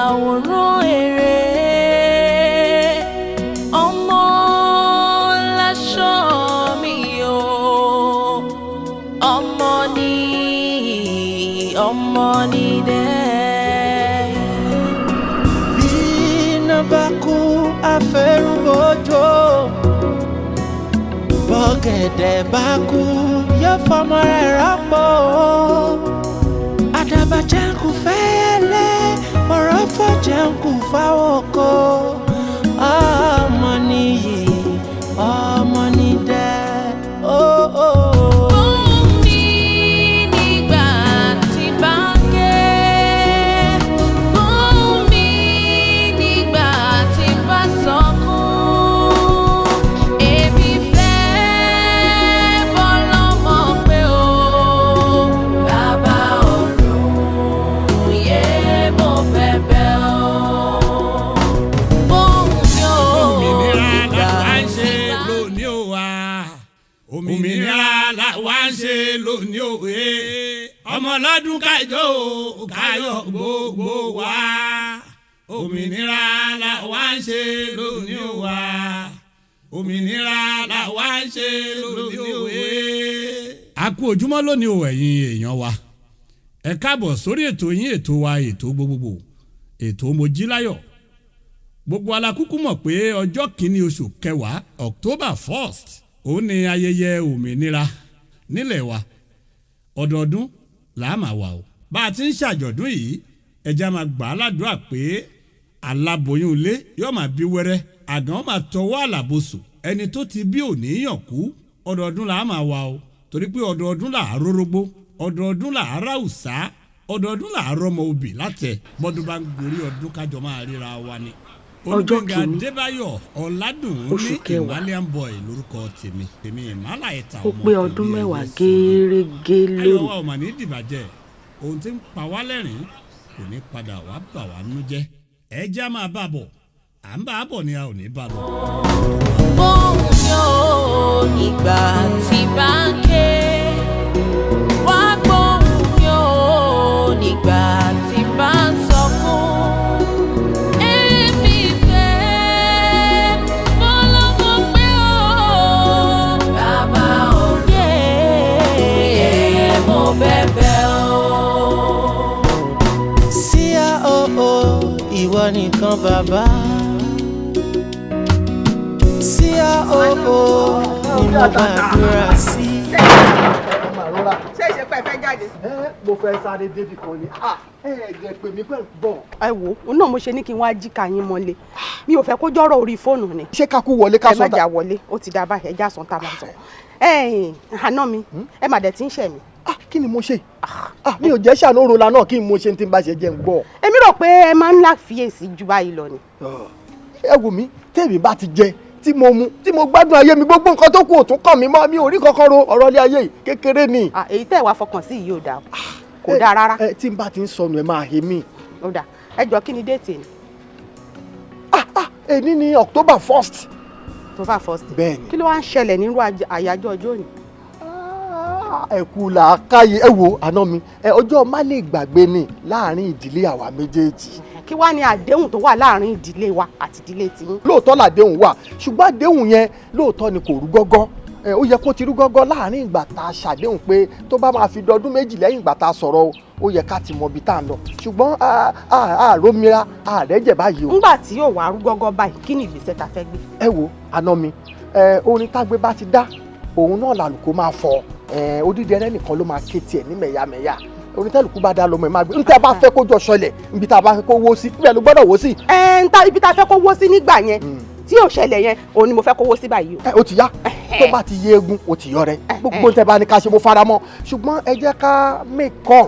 àwòrán èrè. Ọmọ láṣọ mi o, ọmọ ni dẹ́. Bí iná bá kú afẹ́rúbọjọ́, bọ́gẹ̀dẹ̀ bá kú yóò fọmọ rẹ̀ rọ́pò. Àdàbà jẹun kò fẹ́ lé, ọ̀rọ̀ fọ́ jẹun kò fáwọ́ kó. Ọmọ nìyí, ọmọ ní dẹ́. Òmìnira làwa ń ṣe lónìí òwe, ọmọ ọlọ́dún kájọ káyọ̀ gbogbo wa. Òmìnira làwa ń ṣe lónìí òwa, òmìnira làwa ń ṣe lónìí òwe. A kú ojúmọ́ lónìí o ẹ̀yin èèyàn wa, ẹ káàbọ̀ sórí ètò yín, ètò wa, ètò gbogbogbò, ètò Mojíláyọ̀. Gbogbo alákùkù mọ̀ pé ọjọ́ kìíní oṣù kẹwàá October 1st òun ni ayẹyẹ òmìnira nílẹ̀ wa. Ọdọọdún làá máa wà o. Bá a ti ń ṣàjọ̀dún yìí, ẹja máa gbà á ládùúrà pé aláboyún ilé yóò máa bí wẹ́rẹ́, àgàn máa tọwọ́ àlàbòsùn, ẹni tó ti bí òní yàn kú. Ọdọọdún làá máa wà o, torí pé ọdọọdún làá rórógbó, ọdọọdún làá ráùsá, ọdọọdún làá rọmọ obì látẹ̀. Bọ́dún bá ń gorí ọdún kájọ máa ríra wa ni. Ọjọ́ kìíní Adébáyọ̀ Ọ̀làdùnní Ìmàlẹ́àn boy lórúkọ tèmi ìmàlà ẹ̀ta ó pé ọdún mẹ́wàá gẹ́rẹ́gẹ́ lónìí. ẹ̀yọ́ wa ò mà ní dìbàjẹ́, ohun tí ń pa wá lẹ́rìn kò ní padà wá bà wá nú jẹ́. ẹja máa bá bọ̀, à ń bá a bọ̀ ni a ò ní bá lọ. Bóun yóò nígbà tí bá ń ké, wá gbóhùn yóò nígbà tí bá ń sọkún. Ìwọ nìkan bàbá, sí àhóhó ni mo gbàdúrà sí. Ṣé ìṣepẹ́ fẹ́ jáde? Mo fẹ́ sáré débi kan ni. Ẹ̀ẹ́dẹ̀ pè mí pẹ̀lú bọ̀. Ẹ wo òun náà mo ṣe ní kí n wá jí ká yín mọ́lé, mi ò fẹ́ kó jọ́rọ̀ orí fóònù ni. Ṣé ká kú wọlé ká sọ ta? ẹ má jà wọlé, ó ti dá báyìí, ẹja sọ ta máa sọ. Àná mi ẹ má dẹ̀ tí ń ṣẹ̀ mí. Kí ni mo ṣe? Mi ò jẹ́ ṣàánú òrùla náà, kí n mo ṣe tí n bá ṣe jẹ́ ń gbọ́. Èmi rò pé ẹ máa ń láfiyèsí ju báyìí lọ ni. Ẹ wò mí, tèmi bá ti jẹ tí mo mu tí mo gbádùn ayé mi, gbogbo nǹkan tó kù ò tún kàn mí mọ́, mi ò rí kankan ro. Ọ̀rọ̀ ilé ayé yìí kékeré ni. Èyí tẹ́ wàá fọkàn sí yìí ò dáa, kò dáa rárá. Tí n bá ti ń sọnù ẹ máa he mí. Ó dáa, ẹ jọ kí ni déètì ni? Èní ni October 1st. October 1st. Bẹ́ẹ̀ni. Kí ló wá ń ṣẹlẹ̀ nínú àyájọ́ ọjọ́ òní? Ẹ kú làákàyè. Ẹ wo àná mi, ọjọ́ má lè gbàgbé ni láàrin ìdílé àwa méjèèjì. Kí wá ní àdéhùn tó wà láàrin ìdílé wa àti ìdílé tiyín? Lóòótọ́ làdéhùn wà, ṣùgbọ́n àdéhùn yẹn lóòótọ́ ni kò rú gọ́gọ́. Ó yẹ kó ti rú gọ́gọ́ láàrin ìgbà tá a ṣàdéhùn pé tó bá máa fi dọdún méjì lẹ́yìn ìgbà tá a sọ̀rọ̀ ó yẹ ká ti mọ ibi tá a lọ. Ṣùgbọ́n àròmìnira àrẹ́jẹ̀ báyìí o. Nígbà tí yóò wá rú gọ́gọ́ báyìí, kí ni ìgbésẹ̀ tá fẹ́ gbé? Ẹ wo àná mi, orin tágbé bá ti dá òun náà làlùkò máa fọ. Odidi ẹrẹ́ nìkan ló máa ké tiẹ̀ ní mẹ̀yàmẹ̀yà. Onítẹ̀lùkù bá dá lọ́mọ ẹ̀ máa gbé. Níta bá fẹ́ kó jọ ṣọlẹ̀, ibi tá a bá fẹ́ kó wó sí, ibẹ̀ ló gbọ́dọ̀ wó sí. Ibi tá a fẹ́ kó wó sí nígbà yẹn tí ò ṣẹlẹ̀ yẹn, òun ni mo fẹ́ kó wó sí báyìí o. Ó ti yá, tó bá ti yé egun ó ti yọ rẹ. Gbogbo tẹ bá ní ká ṣe mo fara mọ́. Ṣùgbọ́n ẹ jẹ́ ká mẹ́kọ̀,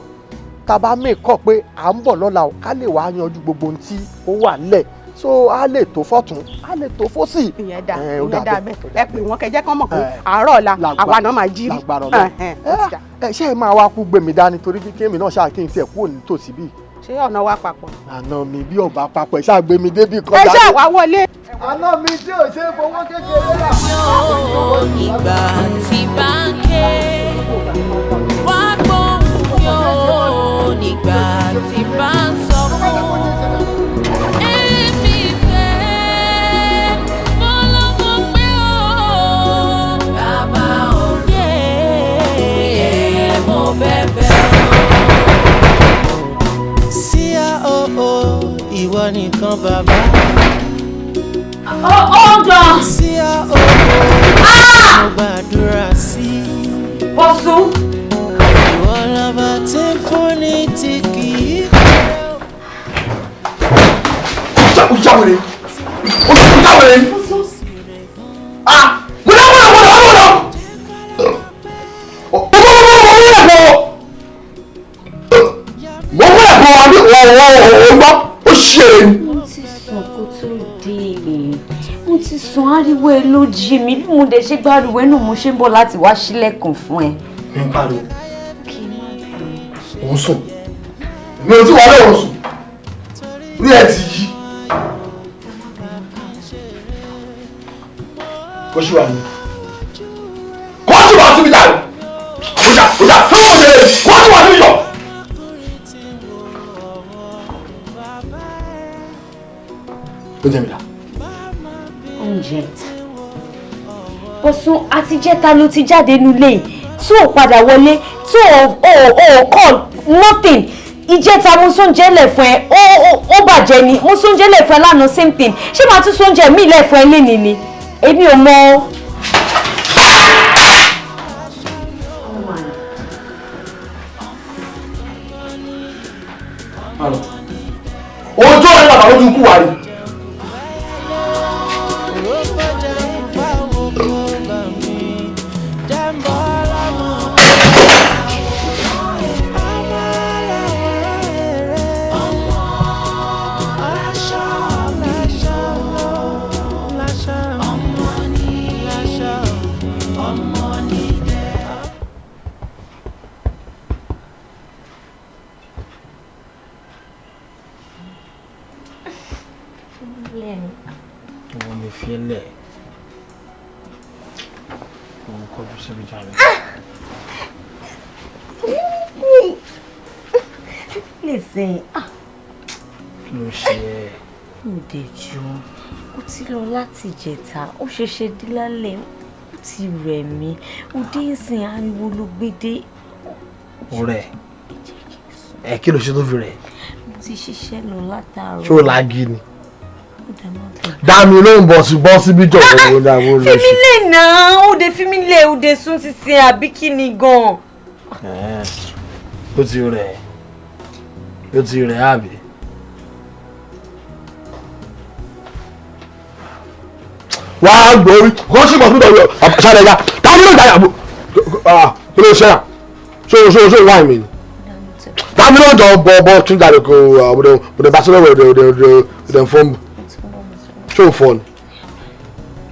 tá a bá mẹ́kọ̀ pé à ń bọ̀ lọ́la o, ká lè wá yanjú gbogbo ohun tí ó wà nílẹ̀. So a lè tó fọ́tún, a lè tó fọ́sì. Ìyẹn dá bẹ́ẹ̀. Ẹ pè wọ́n kẹjẹ́ kán mọ̀ pé àárọ̀ ọ̀la àwa náà máa jí rí. Ṣé ẹ máa wá kú gbèmí dání torí kí èmi náà ṣáà kí n tiẹ̀ kúrò nítòsí bí? Ṣé ọ̀nà wa papọ̀? Àná mi bí ọba papọ̀ ẹ ṣáà gbé mi débi kan. Ẹ ṣáà wá wọlé. Àná mi tí ò ṣe é fowó kékeré rà. Yóò nígbà tí bá ń ké, wá gbóhùn yóò nígbà tí bá ń sọkún. bàbá. Ọjọ́. Sí àhóhó mo gbàdúrà sí. Bọ́sù. Ìwọ lọ́ba tí ń fúnni tí kì í Jáwèrè. Jáwèrè. Ah! Wọ́n ti sùn ariwo ẹ ló jí mi bí mo dẹ̀ ṣe gbáriwo ẹ náà mo ṣe ń bọ̀ láti wá ṣílẹ̀kùn fún ẹ. mi ń pariwo. òun sùn. mi ò tí wà lẹ́wọ̀n sùn. rí ẹ ti yí. kó ṣì wà ní. kó ṣì wà síbi dàrú. ọjà fún òṣèré kó ṣì wà síbi yọ. ó jẹ́ mi dá. Oúnjẹ Bọ́sún àtijẹ́ta ló ti jáde nulẹ̀ tí ò padà wọlé tí ò call nothing ìjẹta mo sóúnjẹ lẹ̀ fún ẹ ó bàjẹ́ ni mo sóúnjẹ lẹ̀ fún ẹ lánàá same thing ṣé màá tún sóúnjẹ míì lẹ̀ fún ẹ lénìí ni èmi ò mọ. ojú ọ̀rẹ́ bàbá ló tún kú wa rí. Listen, kí ló ṣe ẹ́? Mo dé jù ó ti lọ láti ìjẹta ó ṣẹ̀ṣẹ̀ dé lálẹ́ ó ti rẹ̀ mí ó dé ìsìn ariwo ló gbé dé. ọ̀rẹ́ ẹ kí ló ṣe tó fi rẹ̀? Mo ti ṣiṣẹ́ lọ látàárọ̀. ṣó lági ni. Dami ló ń bọ̀ sí bí jọ̀wọ́ wo dáwọ́ lọ sí. Fi mí lè náà ó dé fi mí lè ó dé sún títí àbí kí ni gan. Ó ti rẹ̀ ó ti rẹ̀ àbí. Wà á gbórí kó sì pọ̀ fún ìdọ̀wọ́ ṣàlẹ̀ ya táwọn yóò dáyà bò kí ló ṣe à ṣó wáìn mi ni. Dami ló ń jọ bọ̀ tún jáde kó ọ̀dẹ̀ bá sọ́dọ̀ ọ̀dẹ̀ fọ́ọ̀mù. Ṣé o fọ́ ni?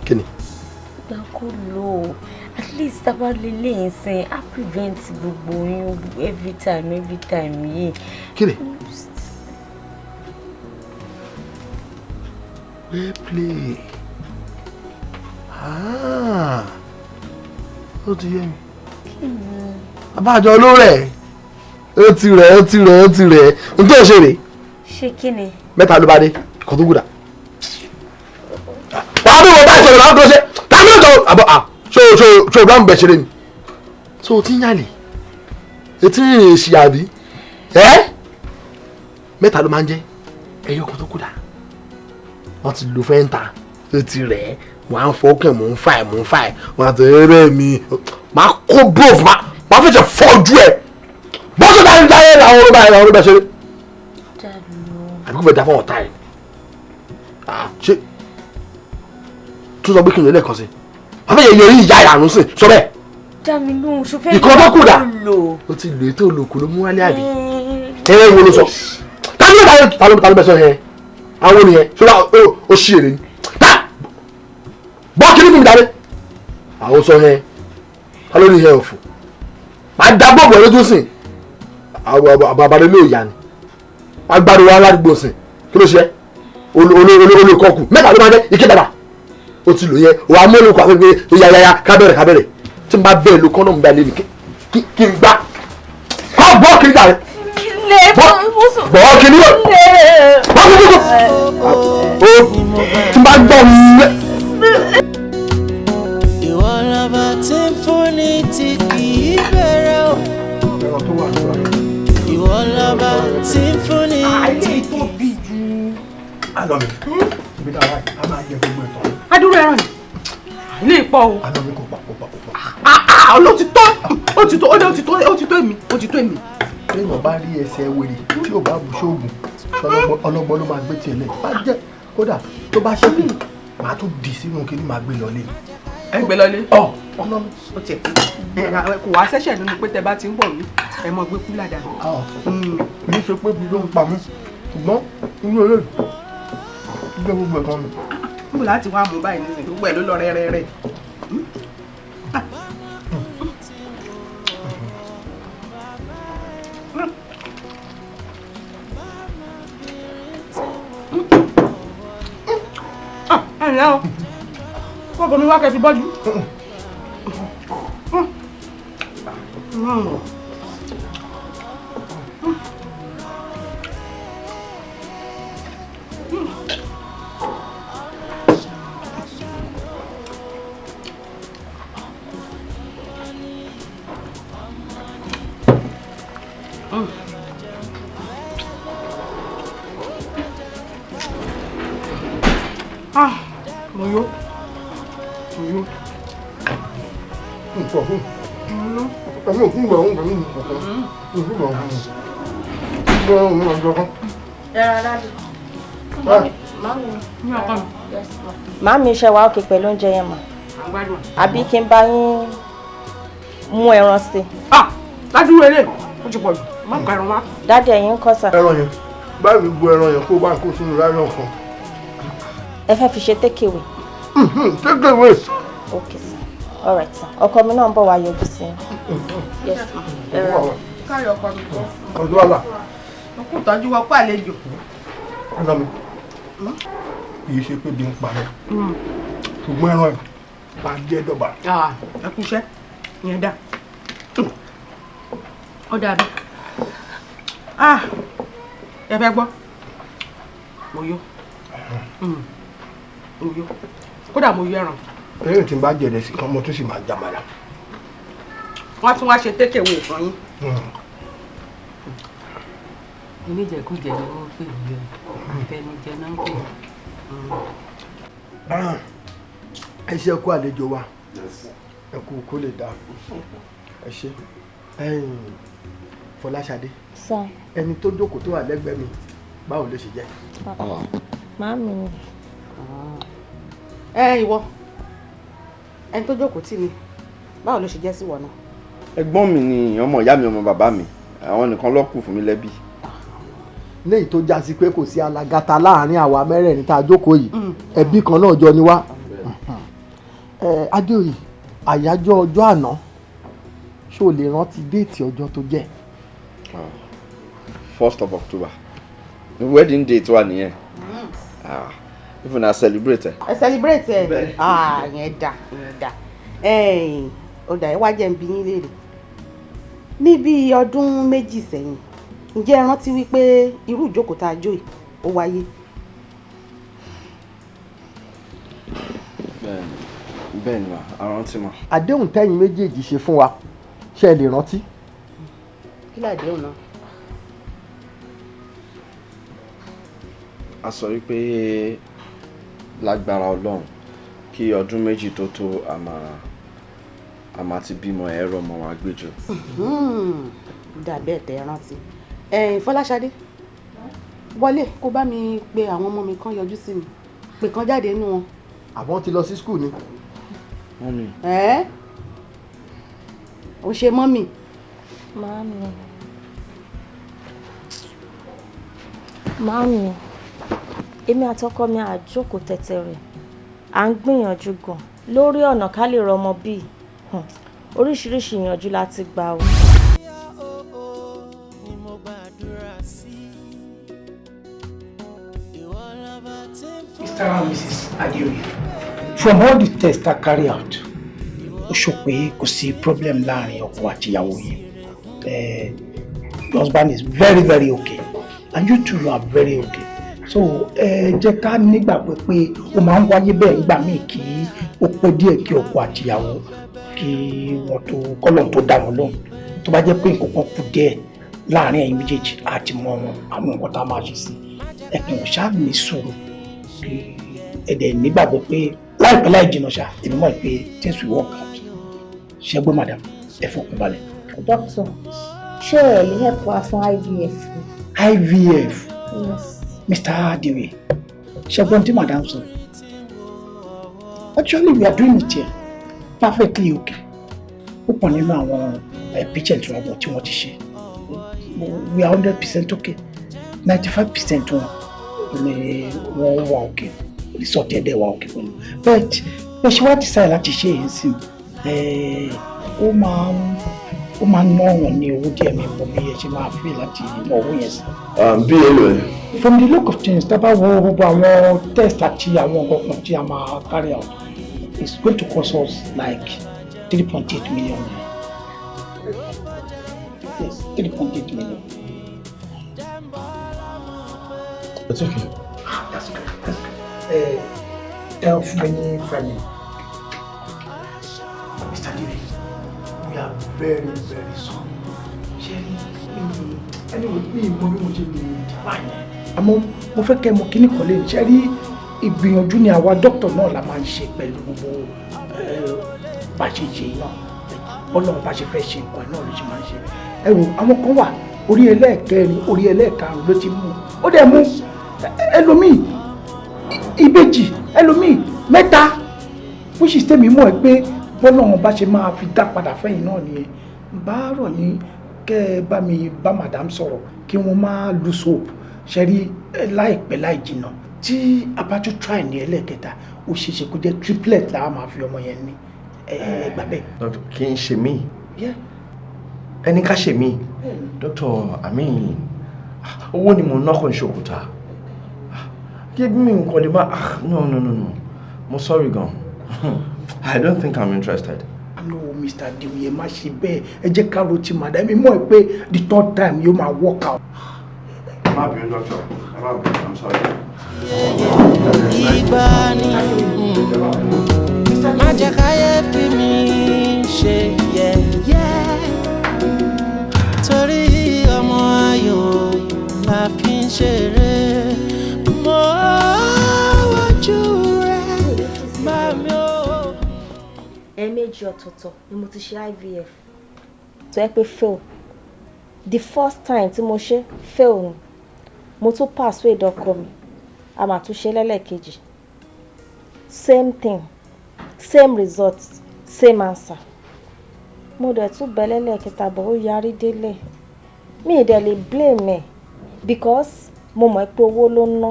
Kí ni? Gba kó lò at least tá a bá lè léyìn sìn á prevent gbogbo oyún every time yìí. Kí ni? Play. Ó ti yé mi. Abájọ ló rẹ̀. Ó ti rẹ̀. N tó ṣe rè. Ṣé kí ni? Mẹ́ta ló bá dé. Kò tó gùdà. Wàá bí wọ́n bá ìṣẹ̀lẹ̀ láti ṣe. Tàbí ọjọ́ àbọ̀ ṣó ìgbà ń bẹ̀ ṣeré ni. So o ti ń yàlè. Etí rìnrìn èsì àbí. Mẹ́ta ló máa ń jẹ́. Ẹyọ kan tó gùdà. Wọ́n ti lo fẹ́ǹtà. Ó ti rẹ̀. Wọ́n á ń fọ́kàn mò ń fà ẹ̀. Wọ́n á tẹ̀ ẹ́rẹ́ mi. Máa kó bróf máa fẹ́ jẹ́ fọ́jú ẹ̀. Bọ́sọ̀ dáyé làwọn olóbá ṣeré. Àbí kò fẹ́ da fún ọ̀tá ẹ̀. Ṣé tún sọ pé kí n lè lẹ́ẹ̀kan sí wọ́n fẹ́ yẹ ìyá ìrànú sí sọ bẹ́ẹ̀. Dami lóhùn ṣo fẹ́ ìkan tó kù dà ó ti lè tó lòkù ló mú wálé àbí. ẹ̀rẹ́ wo ló sọ ta ló bẹ sọ yẹn àwọn ènìyàn ṣọlá ó ṣí èrè ni bọ́ kí ní fún mi dáre àwọn sọ yẹn ta ló ní yẹn òfò máa dá bọ́ọ̀bù ẹ̀ lójú sìn àbàbàdé ló yà ni máa gbádùn wa ládùúgbò sìn kí ló ṣe olùkọ́kù mẹ́ta ló máa jẹ́ ike dada ó ti lò yẹ wàá mú olùkọ́ àfẹ́fẹ́ yáyáyá kábẹ̀rẹ̀ tí n bá bẹ́ẹ̀ lo kọ́nà mi bá lé ní kí n gbá kọ́ bọ́ kiri dàrẹ́ bọ́ kiri yóò bọ́ kiri yóò tí n bá gbọ́ mẹ́. Ìwọ lọba tí ń fúnni tí kì í bẹ̀rẹ̀ o. Ìwọ lọba tí ń fúnni tí kì í. àná mi ibi tá a wà yìí a máa jẹ gbogbo ìtàn. adúrú ẹran ni ilé ìpọ̀ o. àná mi kò pa. ó ti tó èmi. téèyàn bá rí ẹsẹ̀ wèrè tí ò bá bù ṣóògùn ọlọ́gbọ́n ló máa gbé tiẹ̀ lẹ̀ bá jẹ́ kódà tó bá ṣẹ́kù màá tún dì sínú kí ni màá gbé lọlé. ẹ gbé lọlé. ọ̀nà mi. ó tiẹ̀ kò wá ṣẹ̀ṣẹ̀ nínú pé tẹ bá ti ń bọ̀ mí ẹ mọ̀ gbé kúlà dànù. kì í ṣe pé bí ló ń pa mí ṣùgbọ́n inú olóòlù gbé gbogbo ẹ̀kan mi. níbo láti wá mú báyìí nísìnyí gbogbo ẹ̀ ló lọ rẹ́rẹ́rẹ́. ẹ̀rẹ́ o kọ́kọ́ mi wá kẹ́ fi bọ́jú. Mo yó. Nǹkan fún ẹ̀mí òkú ìgbà òun pẹ̀lú nǹkan òkú ìgbà òun ìgbà òun ọjọ́ kan. Màámi ṣe wá òkè pẹ̀lú oúnjẹ yẹn mà. Àbí kí n bá yín mú ẹran sí. Ládùúgbò ilé ó ti pọ̀ jù má gba ẹran wá. Dáàdì ẹ̀yin ń kọ́ sà. Ẹran yẹn báyìí gbogbo ẹran yẹn kó bá ń kó sínú láyọ̀ kan. Ẹ fẹ́ fi ṣe takeaway. Takeaway. Okay sir. All right sir. Ọkọ mi náà ń bọ̀ wá yọjú sí i. Yes ma. Káyọ̀ ọkọ mi kọ́. Ọdún àlà. Ọkọ ìtọ́jú wọ́pọ̀ àlejò. Ọ̀nà mi. Kì í ṣe pé bí ń pa mí. Ṣùgbọ́n ẹran ẹ̀ máa jẹ́ dọ̀bà. Ẹ kú iṣẹ́ ìyẹn dà. Ó dàbí. Ẹ fẹ́ gbọ́. Mo yó. Mo yó. Kódà mo yó ẹran. Lẹ́yìn tí n bá jẹ̀dẹ̀ sí kan mo tún sì máa jàmàlà. Wọ́n tún wá ṣe takeaway fún yín. Oníjẹkújẹ ni wọ́n pè mí o àtẹnujẹ náà ń pè mí. Ẹ ṣe kú àlejò wa ẹ kú kó lè dáa ẹ ṣe Fọláṣadé ẹni tó jókòó tó wà lẹ́gbẹ̀ẹ́ mi báwo ló ṣe jẹ́. Màámi ni. Ìwọ ẹni tó jókòó tì mí báwo ló ṣe jẹ́ sí wọ náà. Ẹ̀gbọ́n mi ni ọmọ ìyá mi ọmọ bàbá mi àwọn nìkan ló kù fún mi lẹ́bí. Léyìí tó já sí pé kò sí alagata láàrin àwa mẹ́rẹ̀ẹ̀rin tá a jókòó yìí ẹbí kan náà jọ ni wá. Adéoyè àyájọ́ ọjọ́ àná ṣó o lè rántí déètì ọjọ́ tó jẹ́. 1st of October wedding date wa nìyẹn. Even I celebrate ẹ. Ẹ celebrate ẹ. Yẹn dà. Ó dà ẹ wá jẹ́ ń bi yín léèrè. Ní bí ọdún méjì sẹ́yìn ǹjẹ́ ẹ rántí wípé irú ìjókòó tá a jó yìí ó wáyé. Bẹ́ẹ̀ ni mà á rántí mà. Àdéhùn tẹ́yin méjèèjì ṣe fún wa ṣé ẹ lè rántí. Kí làdéhùn náà. A sọ wípé lágbára Ọlọ́run kí ọdún méjì tó tó a máa ti bímọ ẹ̀rọ ọmọ wa gbẹ́jọ. Dàbẹ́ ẹ̀ tẹ́ ẹ rántí. Fọláṣadé wọlé kó bá mi pe àwọn ọmọ mi kan yọjú sí mi pé kan jáde nínú wọn. Àbọ̀n ti lọ sí skul ni. Mọ́mì. Ó ṣe mọ́mì. Màámi èmi àtọkọ mi àjókòó tẹ̀tẹ̀rẹ̀ à ń gbìyànjú gan lórí ọ̀nà ká lè rọmọ bíi oríṣiríṣi ìyànjú láti gbà o. Mr. and Mrs. Adeoye, from all the tests I carry out, ó sọ pé kò sí problem láàrin ọkọ àti ìyàwó yín. Your husband is very very okay and you two are very okay. So jẹ́ ká nígbàgbọ́ pé ó máa ń wáyé bẹ́ẹ̀ nígbà míì kí ó pẹ́ díẹ̀ kí ọkọ àti ìyàwó kí wọ́n tó kọ́lọ̀ tó dá wọn lóhùn. Tó bá jẹ́ pé nǹkan kan kù díẹ̀ láàrin ẹ̀yin méjèèjì àti mọ àwọn nǹkan tá a máa ṣe sí. Ẹ̀pìn ọ̀ṣá ní sùúrù ẹ̀dẹ̀ nígbàgbọ́ pé láìpẹ́ láì jìnnà ṣá èmi mọ̀ pé things will work out ṣẹ́gbọ́n madam ẹ fọkàn balẹ̀. Doctor, ṣé ẹ lè help wa fún IVF? IVF? Yes. Mr. Adewe, ṣẹ́gbọ́n tí madam sọ. Actually we are doing it here perfectly okay. Púpọ̀ nínú àwọn patient wa tí wọ́n ti ṣe. We are 100% okay. 95% wọn ni wọ́n wà okay. Result ẹ̀dẹ̀ wà okay pẹ̀lú. But bẹ́ẹ̀ ṣe wá decide láti ṣe èyí sí ó máa ń ná wọn ní owó díẹ̀ mi mọ̀ bí ẹ ṣe máa fi láti ná owó yẹn sí. Bí èlò ẹ̀. From the look of things, tá bá wo gbogbo àwọn test àti àwọn nǹkan kan tí a máa carry out, it's going to cost us like 3.8 million. Yes, 3.8 million. It's okay. That's good. That's good. Tell many friends. Mr. Devi, we are very, very sorry. Anyway, me, mo ṣe lè define. Àmọ́ mo fẹ́ kẹ́ mọ̀ kíní kan lè ṣe rí ìgbìyànjú ni àwa dókítà náà la máa ń ṣe pẹ̀lú gbogbo bá ṣe ṣe náà. Ọlọ́run bá ṣe fẹ́ ṣe nǹkan náà ló ṣe máa ń ṣe. Ẹ wo àwọn kan wà orí ẹlẹ́ẹ̀kẹrin orí ẹlẹ́ẹ̀karùn ló ti mú ó dẹ̀ mú ẹlòmíì ìbejì ẹlòmíì mẹ́ta bó ṣì tẹ̀mí mọ̀ ẹ́ pé bọ́lọ́run bá ṣe máa fi dá padà fẹ́yìn náà nìyẹn bá rọ̀ ní kẹ́ ẹ bá mi bá madam sọ̀rọ̀ kí wọ́n máa lose hope ṣe rí láìpẹ́ láì jìnnà tí a bá tún try ní ẹlẹ́ẹ̀kẹta ó ṣe é ṣe kó jẹ́ triplet làwọn máa fi ọmọ yẹn ní ẹgbà bẹ́ẹ̀. Doctor, kì í ṣe mí ẹni ká ṣe mí Doctor, I mean owó ni mo ná kàn ṣòkòtà give me nǹkan lè má no mo sorry gan I don't think I'm interested. No, Mr. Adewiye má ṣe bẹ́ẹ̀ ẹ jẹ́ ká ro ti madam mi mọ̀ pé the third time yóò máa work out. Má bínú doctor, I'm sorry. Ìgbà ni má jẹ́ káyé fi mi ṣe yẹ̀yẹ́ torí ọmọ ayọ̀ la fi ń ṣeré mọ́ ojú rẹ̀ bá mi ó. Ẹ̀ẹ̀mejì ọ̀tọ̀ọ̀tọ̀ ni mo ti ṣe IVF tó yẹ pé fail. The first time tí mo ṣe fail ni mo tún persuade ọkọ mi a máa tún ṣe lẹ́lẹ́kejì same thing same result same answer mo dẹ̀ tún bẹ̀ lẹ́lẹ́kẹta bọ̀ ó yarí délẹ̀ mi ì dẹ̀ lè blame ẹ̀ because mo mọ̀ pé owó ló ń ná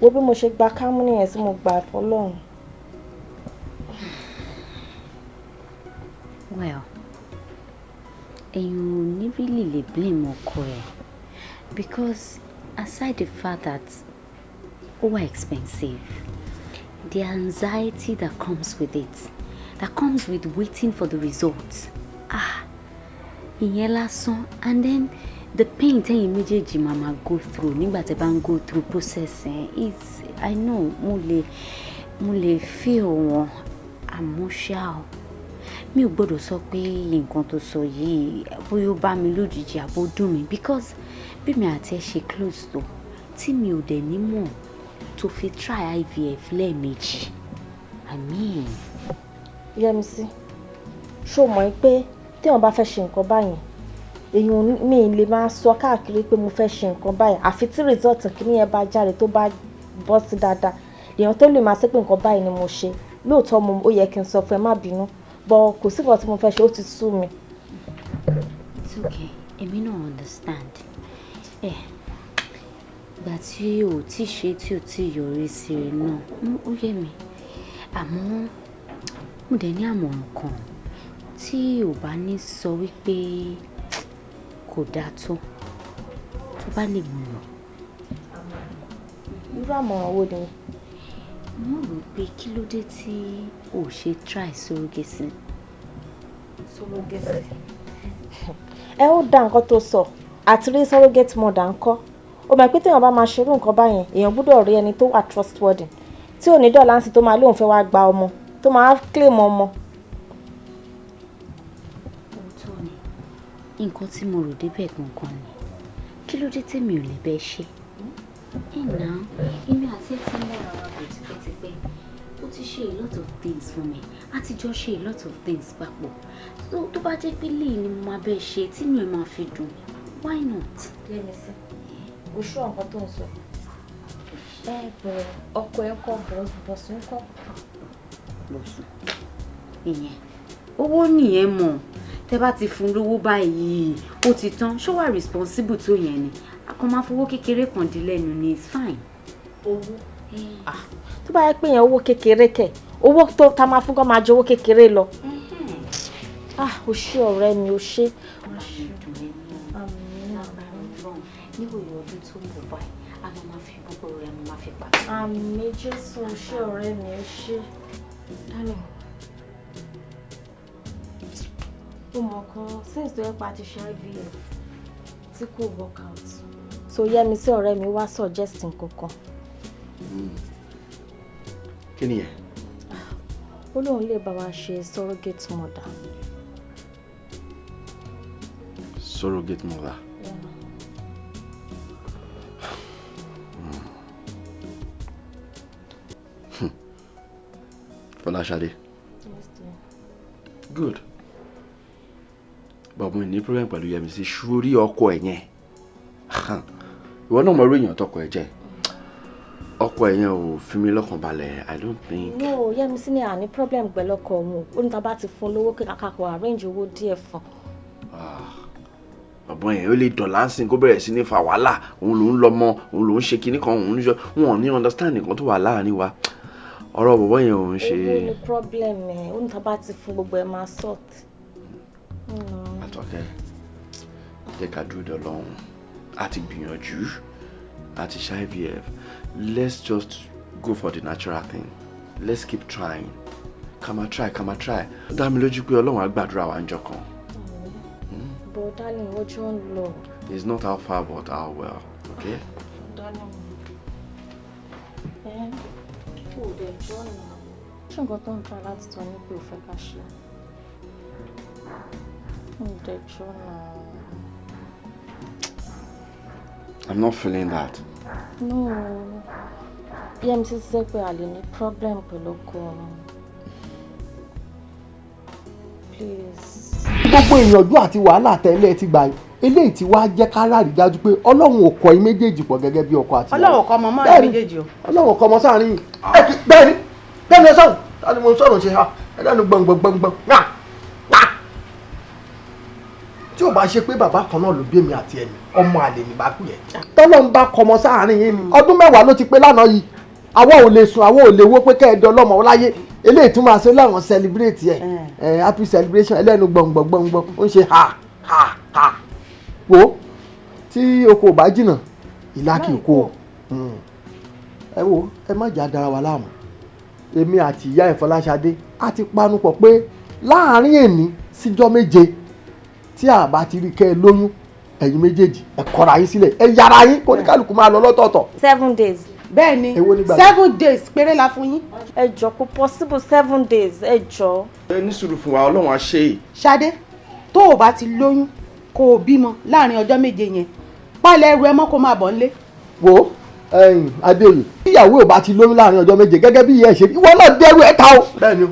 wo bí mo ṣe gba kámú nìyẹn tí mo gbà fọlọ́run. Well, èèyàn ò ní really lè blame ọkọ ẹ̀ because aside the fact that ó wà expensive, the anxiety that comes with it, that comes with waiting for the results, ìyẹn lásán, and then the pain tẹ́yìn méjèèjì máa go through nígbà tẹ́ bá ń go through process it's I know mo lè feel wọn àmọ́ ṣá o mi ò gbọ́dọ̀ sọ pé nǹkan tó sọ yìí bóyá ó bá mi lójijì àbó dùn mí because bí mi àti ẹ ṣe close tó tí mi ò dẹ̀ ní mọ̀ tó fi try IVF lẹ́ẹ̀mejì I mean. Yẹ́misí ṣó mọ̀ pé téèyàn bá fẹ́ ṣe nǹkan báyìí èèyàn mi lè máa sọ káàkiri pé mo fẹ́ ṣe nǹkan báyìí àfi tí result kìíní yẹn bá jáde tó bá bọ́ sí dáadáa èèyàn tó lè máa ṣe pé nǹkan báyìí ni mo ṣe lóòótọ́ ó yẹ kí n sọ fún ẹ má bínú but kò sí nǹkan tí mo fẹ́ ṣe ó ti sú mi. It's okay èmi náà understand ìgbà tí o ti ṣe tí o ti yọrí sí rẹ náà ó yé mi àmọ́ mo dẹ̀ ní àmọ̀ràn kan tí o bá ní sọ wípé kò dáa tó bá lè mú lọ. irú àmọ̀ràn wo ni. mo rò pé kí ló dé tí o ṣe try surrogacy. surrogacy ẹ ó dá nǹkan tó sọ àti rí surrogate mother ńkọ́ ó mọ̀ pé téèyàn bá máa ṣerú nǹkan báyẹn èèyàn gbọ́dọ̀ rí ẹni tó wà trustworthy tí ò ní dọ̀là ń sì tó máa lóun fẹ́ wá gba ọmọ tó máa claim ọmọ. òótọ́ ni nǹkan tí mo rò débẹ̀ gangan ni kí ló dé tèmi ò lè bẹ́ẹ̀ ṣe Now, èmi àti ẹ ti mọ́ra wa bọ̀ tipẹ́tipẹ́. Ó ti ṣe a lot of things fún mi. A ti jọ ṣe a lot of things papọ̀. So tó bá jẹ́ pé léyìí ni mo máa bẹ́ẹ̀ ṣe tí inú ẹ máa fi dùn. Why not? Yẹ́misí, o ṣú nǹkan tó ń sọ. Bọ̀ ọkọ ẹ kọ́ Bọ̀sún kọ́. Bọ̀sún. Ìyẹn. Owó nìyẹn mọ̀. Tẹ́ bá ti fún lówó báyìí, ó ti tán. Ṣó wà responsible tó yẹn ni? A kàn máa fowó kékeré kan dín lẹ́nu ni, it's fine. Owó? Tó bá yẹ pé yẹn owó kékeré kẹ̀, owó tó ta máa fún kọ́ máa jẹ owó kékeré lọ. O ṣé ọ̀rẹ́ mi, o ṣé. Níwòye ọdún tó ń bọ̀ báyìí, a máa fi gbogbo rẹ̀ máa fi pa. Àmín Jésù, o ṣé ọ̀rẹ́ mi, o ṣé. Darling, ó mọ̀ kan since tó yẹ pa ti ṣe IVF tí kò work out. So Yẹ́misí ọ̀rẹ́ mi wá suggest nǹkankan. Kí ni ẹ? Ó lóun lè bá wa ṣe surrogate mother. Surrogate mother? Fọláṣadé. Good. But mo ní problem pẹ̀lú Yẹ́misí sórí ọkọ ẹ̀ yẹn. Ìwọ náà mọ orí èèyàn tọkọ ẹ̀ jẹ́. Ọkọ ẹ̀ yẹn ò fi mí lọ́kàn balẹ̀. I don't think. No, Yẹ́misí ní àní problem pẹ̀lú ọkọ òun. Ó ní tá bá ti fún lówó kíkà kó arrange owó díẹ̀ fún. Bàbá yẹn ó lè dọ̀là ń sìn kó bẹ̀rẹ̀ sí ní fa wàhálà. Òun ló ń lọ́mọ, òun ló ń ṣe kinní kan, òun ń yọ. Wọn ò ní understand nǹkan tó wà láàárín wa. Ọ̀rọ̀ bàbá yẹn ò ń ṣe. Owó ni problem ẹ̀. Ó ní tá bá ti fún gbogbo ẹ̀ máa sort. Àtọ́kẹ́, jẹ́ ká dúró dọ̀ lọ́hùn. A ti gbìyànjú, a ti ṣe IVF. Let's just go for the natural thing. Let's keep trying. Ká máa try. Dá mi lójú pé Ọlọ́run á gbàdúrà wa ńjọ́ kan. But darling, ọjọ́ ń lọ. It's not how far but how well, okay? Darling. Kò dẹ̀ jọ́ ọ̀nà. Ṣé nǹkan tó ń ta láti tọ́ ní pé ò fẹ́ ká ṣe? Kò dẹ̀ jọ́ ọ̀nà. I'm not feeling that. No. Yẹ́misí sọ pé a lè ní problem pẹ̀lú ọkọ ọ̀run. Please. Gbogbo ìyànjú àti wàhálà tẹ́lẹ̀ ti gbà eléyìí tí wàá jẹ́ ká rárí dájú pé Ọlọ́run ò kọ yín méjèèjì pọ̀ gẹ́gẹ́ bí ọkọ àti ìyàwó. Ọlọ́run kọ ọmọ mọ́ ẹ méjèèjì o. Ọlọ́run kọ ọmọ sáàrin yìí. Bẹ́ẹ̀ni ẹ sọ̀rọ̀ tani mo sọ̀rọ̀ ṣe ha ẹlẹ́nu gbọ̀ngbọ̀ngbọ̀ngbọ̀n tí ò bá ṣe pé bàbá kan náà ló bí èmi àti ẹni ọmọ àlè ní bá kú yẹn. Tọ́lọ́run bá kọ ọmọ sáàrin yìí ni ọdún 10 ló ti pé lánàá yìí àwa ò lè sùn àwa ò lè wó pé kẹ́ẹ̀dọ́ ọlọ́mọ láyé eléyìí tún máa ṣe láwọn celebrate ẹ̀ happy celebration ẹlẹ́nu gbọ̀ngbọ̀ngbọ̀ngbọ̀n ó ń ṣe ha wo tí oko ò bá jìnnà ìlà kì í kó ẹ wo ẹ má jà dára wa láàmú èmi àti ìyá ẹ̀ Fọláṣadé a ti panupọ̀ pé láàárín èní síjọ́ 7 tí a bá ti rí kẹ́ ẹ lóyún ẹ̀yin méjèèjì ẹ kọra yín sílẹ̀ ẹ yára yín kó ní kálukú máa lọ lọ́tọ̀ọ̀tọ̀. 7 days. Bẹ́ẹ̀ni 7 days péré la fún yín. Ẹ jọ̀ọ́ kò possible 7 days ẹ jọ̀ọ́. Ẹ ní sùúrù fún wa Ọlọ́run á ṣe é. Ṣadé tó o bá ti lóyún kó o bímọ láàrin ọjọ́ 7 yẹn pálẹ̀ ẹrù ẹ mọ́ kó máa bọ̀ nílé. wo Adéoyè ìyàwó ò bá ti lóyún láàrin ọjọ́ 7 gẹ́gẹ́ bí ìyá ẹ̀ ṣe ìwọ náà dẹ́rù ẹ̀ ta o. Bẹ́ẹ̀ni o.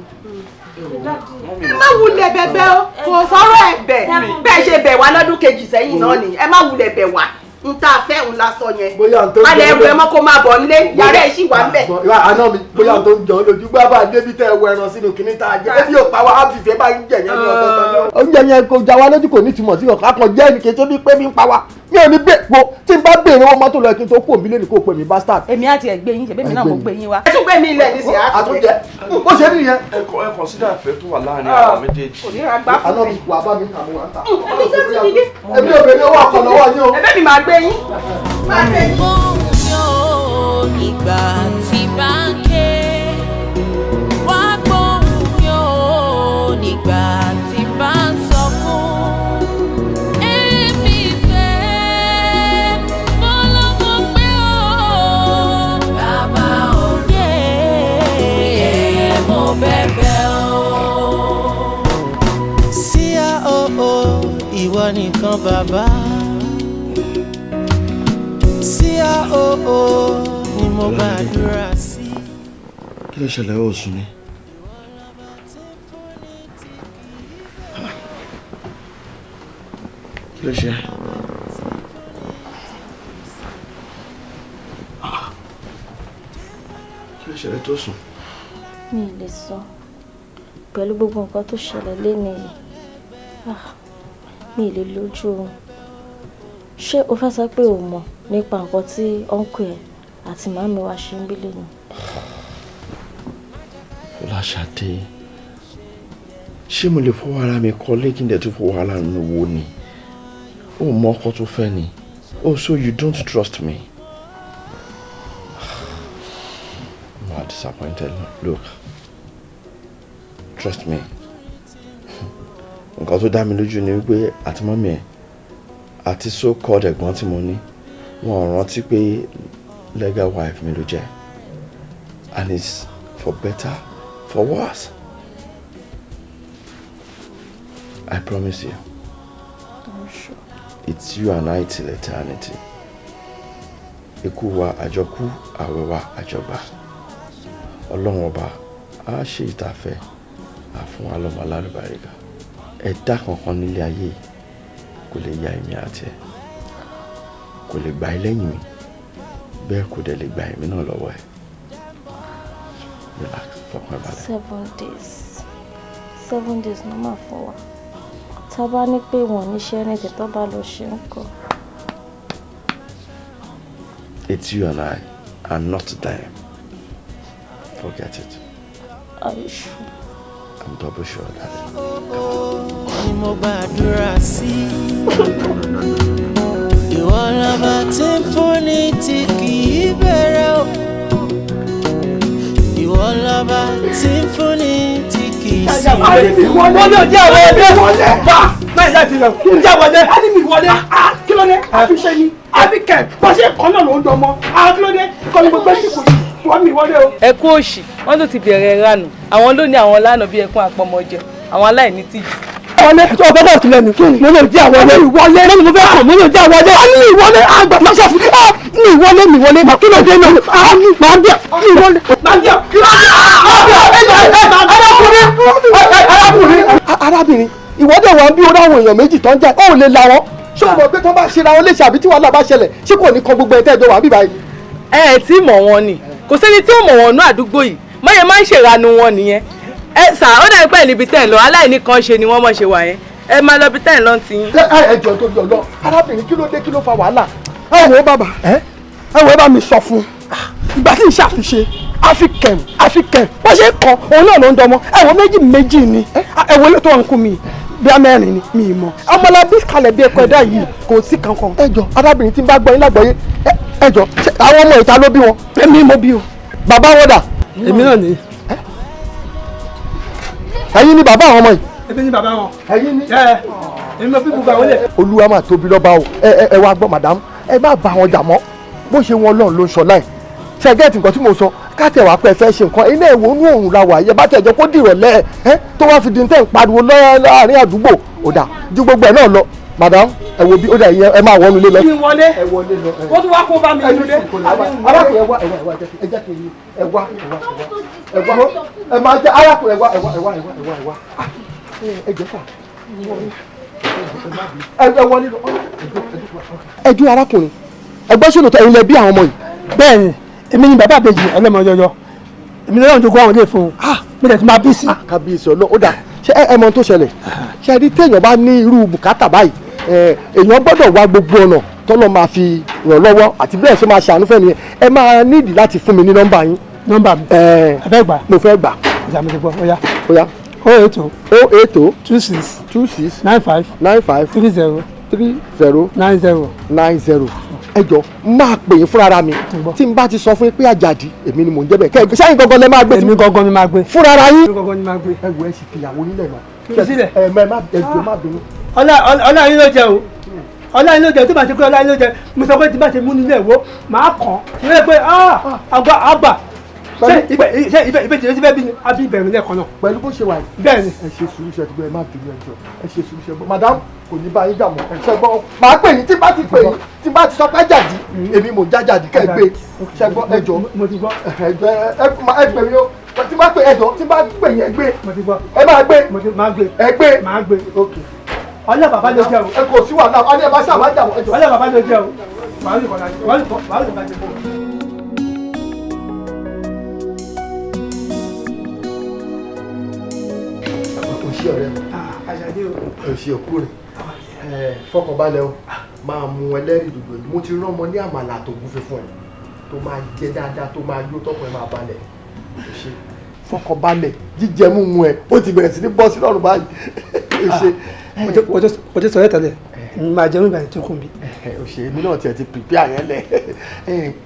má wulẹ̀ bẹ̀bẹ̀ o kò sọ̀rọ̀ ẹ̀ bẹ̀ bẹ́ẹ̀ ṣe bẹ̀ wá lọ́dún kejì sẹ́yìn náà ni ẹ má wulẹ̀ bẹ̀ wá n ta fẹ́ ń la sọ yẹn alẹ́ ẹrù ẹ mọ́ kó máa bọ̀ nílé yàrá ẹ̀ sì wà ń bẹ̀. àná mi bóyá tó ń jọ lójú gbábà débi tẹ ẹwọ ẹran sínú kìnní tá a jẹ ẹbí ò pa wá á fìfẹ́ bá ń jẹ yẹn ní ọ̀tọ̀ọ̀tọ̀. oúnjẹ yẹn kò já wa lójú kò ní túmọ̀ sí ọ̀ká kan jẹ́ ẹnìkan tó ní pé mi ń pa wá mi ò ní bẹ́ẹ̀ po tí n bá béèrè owó mọ́tò lọ kí n tó kó mi lé ní kò pè mí bastard. èmi àti ẹ̀ gbé yín ṣe bẹ́ẹ̀ mi náà mo gbé yín wá. ẹ tún gbé mi ilẹ̀ ní sí àtúnjẹ bó ṣe rí yẹn. ẹ consider ìfẹ́ tó wà láàárín àwọn méjèèjì. òníra gbá fún àná mi. mi wà bá mi kà mú wa ń ta. ẹbí tó ti dìde. ẹbí obìnrin owó ọkọ̀ lọ́wọ́ yín o. ẹbẹ́ mi máa gbé yín. máa gbé yín. Ìgbà tí bá ń ké wá gbóhùn yóò nígbà tí bá ń sọkún. Èmi fẹ́ fọlọ́mọ pé ó bàbá òye mo bẹ̀bẹ̀ o. Síyá o ìwọ nìkan bàbá. Síyá o. mo gbàdúrà sí. Kí ló ṣẹlẹ̀ ó sùn ni? Kí ló ṣe? Kí ló ṣẹlẹ̀ tó sùn? Mi ò lè sọ pẹ̀lú gbogbo nǹkan tó ṣẹlẹ̀ lénìí yìí. Mi ò lè lójú oorun. Ṣé o fẹ́ sọ pé o mọ̀ nípa nǹkan tí uncle ẹ̀ àti màmí wa ṣe ń bí lẹ́nu? Fọláṣadé, ṣé mo lè fọwọ́ ara mi kọ́ lẹ́kìndẹ̀ tó fọwọ́ ara mi wò ni? Ó mọ ọkọ tó fẹ́ ni. Oh, so you don't trust me? You are disappointed. Look, trust me. Nǹkan tó dá mi lójú ni wípé àti mọ́mí ẹ̀ àti so-called ẹ̀gbọ́n tí mo ní wọn ò rántí pé legal wife mi ló jẹ́, and it's for better, for worse. I promise you. I'm sure. It's you and I till eternity. Ikú wa àjọkú, àwẹ̀ wa àjọgbà. Ọlọ́run ọba á ṣe ìtafẹ́ àfún wa lọ́mọ alálùbáríkà. Ẹ̀dá kankan nílé ayé kò lè ya èmi àti ẹ̀. Kò lè gba ẹlẹ́yìn mi. Bẹ́ẹ̀ kò dẹ̀ lè gba èmi náà lọ́wọ́ ẹ̀. Relax, fọkàn balẹ̀. 7 days. 7 days ló máa fún wa. Tá bá ní pé wọ́n níṣẹ́ ní tètè bá lọ ṣe ń kọ́. It's you and I, and not them. Forget it. Are you sure? I'm double sure that Mo gbàdúrà sí. Ìwọ lọba tí ń fúnni tí kì í bẹ̀rẹ̀ o. Ìwọ lọba tí ń fúnni tí kì í sí. Wọ́n yóò jẹ́ àwọn ẹgbẹ́ wọlé. Báyìí láti lọ, jẹ́ wọlé. A ní mi wọlé. Kí ló dé? Àfi ṣe ni. Àfi kẹ̀. Bọ́ ṣe kọ́ náà ló ń dọmọ. Kí ló dé? Kọ́ ni mo gbé síkù yìí. Wọ́n mi wọlé o. Ẹkú òṣì, wọ́n tún ti bẹ̀rẹ̀ ìranù. Àwọn ló ní àwọn lánàá bí ẹkún àpọ̀mọjẹ. Àwọn aláìní tìjú. Wọlé tó ọgbẹ́ náà tilẹ̀ nù. Mo lè jẹ́ àwọn ọlẹ́ ìwọlé. Mo fẹ́ kàn mo lè jẹ́ àwọn ọlẹ́. A ní ìwọlé. Àgbà máa ṣàfù. Ní ìwọlé mi wọlé. Kí ló dé náà? Máa bíà. Ní ìwọlé. Máa bíà. Arábìnrin, ìwọ́dé wa ń bí orí àwọn èèyàn méjì tó ń jà. Ó lè la wọn. Ṣé o mọ̀ pé tó bá ṣe ra wọn léṣe àbí tí wàhálà bá ṣẹlẹ̀? Ṣé kò ní kan gbogbo ẹ̀ tẹ́jọ́ wà bí báyìí? Ẹ tí mọ̀ wọn ni. Kò sẹ́ni tí ó mọ̀ wọn ní àdúgbò yìí. Mọ́yẹ máa ń ṣèrànú wọn nìyẹn. Ẹ sà ó dàbí pẹ́ níbi tẹ́ ẹ̀ lọ aláìní kan ṣe ni wọ́n mọ̀ ṣe wà yẹn. Ẹ máa lọ bí tẹ́ ẹ̀ lọ ti yín. Ẹ jọ̀ọ́ tó yọ lọ arábìnrin kí ló dé kí ló fa wàhálà. Ẹ wo bàbá, ẹ wo bá mi sọ fún. Ìgbà tí n ṣàfiṣe African wọ́n ṣe kàn òun náà ló ń dọmọ. Ẹ wo méjì ni. Ẹ wo tó ń kú mi bí a mẹ́rin ni mi ì mọ̀. Ọmọlábí kalẹ̀ bí ẹ̀kọ́ ẹ̀dá yìí kò sí kankan. Ẹ jọ̀ọ́ arábìnrin tí ń bá gbọ́ yín lágbọ́yé ẹ jọ̀ọ́ àwọn ọmọ ìta ló bí wọn. Èmi mo bí o. Bàbá wọn dà. Èmi náà ni. Ẹ̀yin ni bàbá àwọn ọmọ yìí. Èmi ni bàbá wọn. Ẹ̀yin ni. Èmi mo fi gbogbo àwọn ilé. Olúwa máa tóbi lọ́ba o ẹ wá gbọ́ madam ẹ má bá wọn jà mọ́ bó ṣe wọn lọ́run ló ń sọ láì ṣe gẹ́ẹ̀tì nǹkan tí mo sọ káàtẹ̀ wá pẹ́ fẹ́ ṣe nǹkan iná ìwò inú òun la wà yẹ bá tẹ̀jọ́ kó dìrọ̀ lẹ́ ẹ tó wá fi di tẹ́ ń pariwo láàrin àdúgbò ó dà ju gbogbo ẹ̀ náà lọ madam ẹ wo bí ó dà yẹn ẹ máa wọnú ilé lọ. kí n wọlé ẹ wọlé lọ. ó tún wá kó bá mi nílé. arákùnrin ẹ wá ẹ máa jẹ arákùnrin ẹ wá ẹ jẹ sà ẹ wọlé lọ. ẹ ju arákùnrin ẹgbẹ́ ṣòro tó ẹ̀yin lẹ bí àwọn ọmọ yìí. Bẹ́ẹ̀ni èmi ni bàbá àbèjì ọlọ́mọ yọyọ èmi lọ́wọ́ jogún àwọn ilé fún un mi lè ti máa bí sí. kábíyèsí ọlọ́ ó dà ṣé ẹ mọ tó ṣẹlẹ̀ ṣe rí téèyàn bá ní irú bùkátà báyìí èèyàn gbọ́dọ̀ wá gbogbo ọ̀nà tọ́lọ́ máa fi ràn lọ́wọ́ àti bẹ́ẹ̀ ṣe máa ṣàánú fẹ́ nìyẹn ẹ máa nídìí láti fún mi ní nọ́mbà yín. Nọ́mbà mi ẹ fẹ́ gbà. mo fẹ́ gbà. ìjà mi ti gbọ́ ó yá. 080 26 95 30 90 ẹ jọ̀ọ́ máa pè yín fúnra mi tí n bá ti sọ fún yín pé Àjàdí èmi ni mò ń jẹ́ bẹ́ẹ̀ kẹ́ sẹ́yìn gangan lẹ máa gbé. èmi gangan ni máa gbé. fúnra yín. èmi gangan ni máa gbé. ẹ wo ẹ sì fìyàwó yín lẹ̀ náà. kí ló sílẹ̀. ẹ jọ̀ọ́ má bínú. ọlá yín ló jẹ o ọlá yín ló jẹ tó bá ṣe pé ọlá yín ló jẹ mo sọ pé tí bá ṣe mú nílé ìwọ màá kàn ní wọ́n pé àgbà ṣé ibẹ̀ tí bẹ́ẹ̀ bí a bí ìbẹ̀rù lẹ́ẹ̀kan náà. pẹ̀lú bó ṣe wà yìí. bẹ́ẹ̀ ni. ẹ ṣe sùúrù ṣe ti gbọ́ ẹ má bínú ẹ jọ̀ọ́ ẹ ṣe sùúrù ṣe gbọ́ madam kò ní bá yín jà mọ́ ẹ ṣe gbọ́ màá pè yín tí bá ti pè yín tí bá ti sọ pé Àjàdí èmi mò ń jájàdí kẹ́ ẹ gbé ṣẹ́gbọ́ ẹjọ́ ẹgbẹ́ mi ó tí bá pè ẹjọ́ tí bá pè yẹn gbé ẹ máa gbé ẹ gbé ọlẹ́ bàbá ló jẹ́ o. ẹ kò sí wàhálà ọlẹ́ bá sábà jà wọ́n ẹjọ́. ọlẹ́ bàbá ló jẹ́ o. wàá lè kọ́ra jẹ́ o. òṣì ọ̀rẹ́ mi àṣàdé o. òṣì òkú rẹ̀ fọkànbalẹ̀ o máa mu ẹlẹ́rìí dòdò yìí mo ti rán ọmọ ní àmàlà tó gúnfe fún ẹ tó máa jẹ dáadáa tó máa yó tọkùn ẹ máa balẹ̀ òṣì fọkànbalẹ̀ jíjẹ múmu ẹ ó ti bẹ̀rẹ̀ sí ní bọ́ sí lọ́rùn báyìí òṣì. o ti sọ̀rọ̀ tẹ́lẹ̀ máa jẹun ìgbà tó kùn bí. òṣì èmi náà tiẹ̀ ti prepare yẹn lẹ̀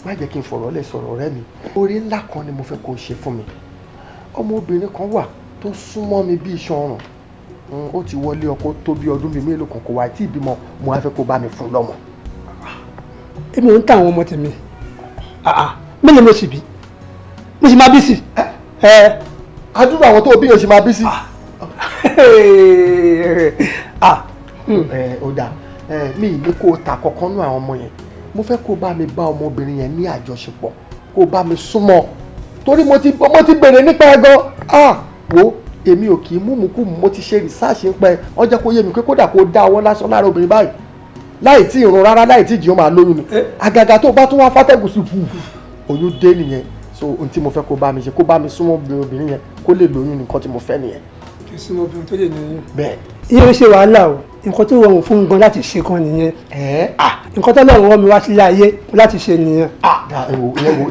má jẹ́ kí n fọ̀rọ̀ lẹ̀ sọ̀rọ̀ ọ̀rẹ́ mi orí ńlá kan ni mo fẹ́ kó o ṣe fún mi ọmọbìnrin kan wà tó súnmọ́ mi bí iṣan ọrùn ó ti wọlé ọkọ tó bí ọdún bíi mélòó kan kò wá tí ìbímọ mo wá fẹ́ kó bá mi fún lọ́mọ. èmi ò ń ta àwọn ọmọ tèmi mélòó mo sì bí mo sì máa bí sí. àdúrà àwọn tó bí o sì máa bí sí. ó dáa mi ì ní kó o ta kankan nú àwọn ọmọ yẹn mo fẹ́ kó o bá mi bá ọmọbìnrin yẹn ní àjọṣepọ̀ kó o bá mi súnmọ́ torí mo ti bèrè nípa ẹ gan wo èmi ò kì í múmukú mo ti ṣe rìsáàṣì ń pẹ ọ jẹ́ kó yé mi pé kódà kó dá ọwọ́ lásán lára obìnrin báyìí láì tí ìrun rárá láì tí ìjì ó máa lóyún ni àgàgà tó bá tún wá fátẹ́gùn sí fù oyún dé nìyẹn so ohun tí mo fẹ́ kó bá mi ṣe kó bá mi súnmọ́ obìnrin yẹn kó lè lóyún nǹkan tí mo fẹ́ nìyẹn. kì í súnmọ́ obìnrin tó lè lóyún. bẹ́ẹ̀. iye ṣe wàhálà o nǹkan tó rọrùn fún gan láti ṣe kan nìyẹn. nǹkan tó lọ́rùn wọ́n mi wá sílé ayé láti ṣe nìyẹn.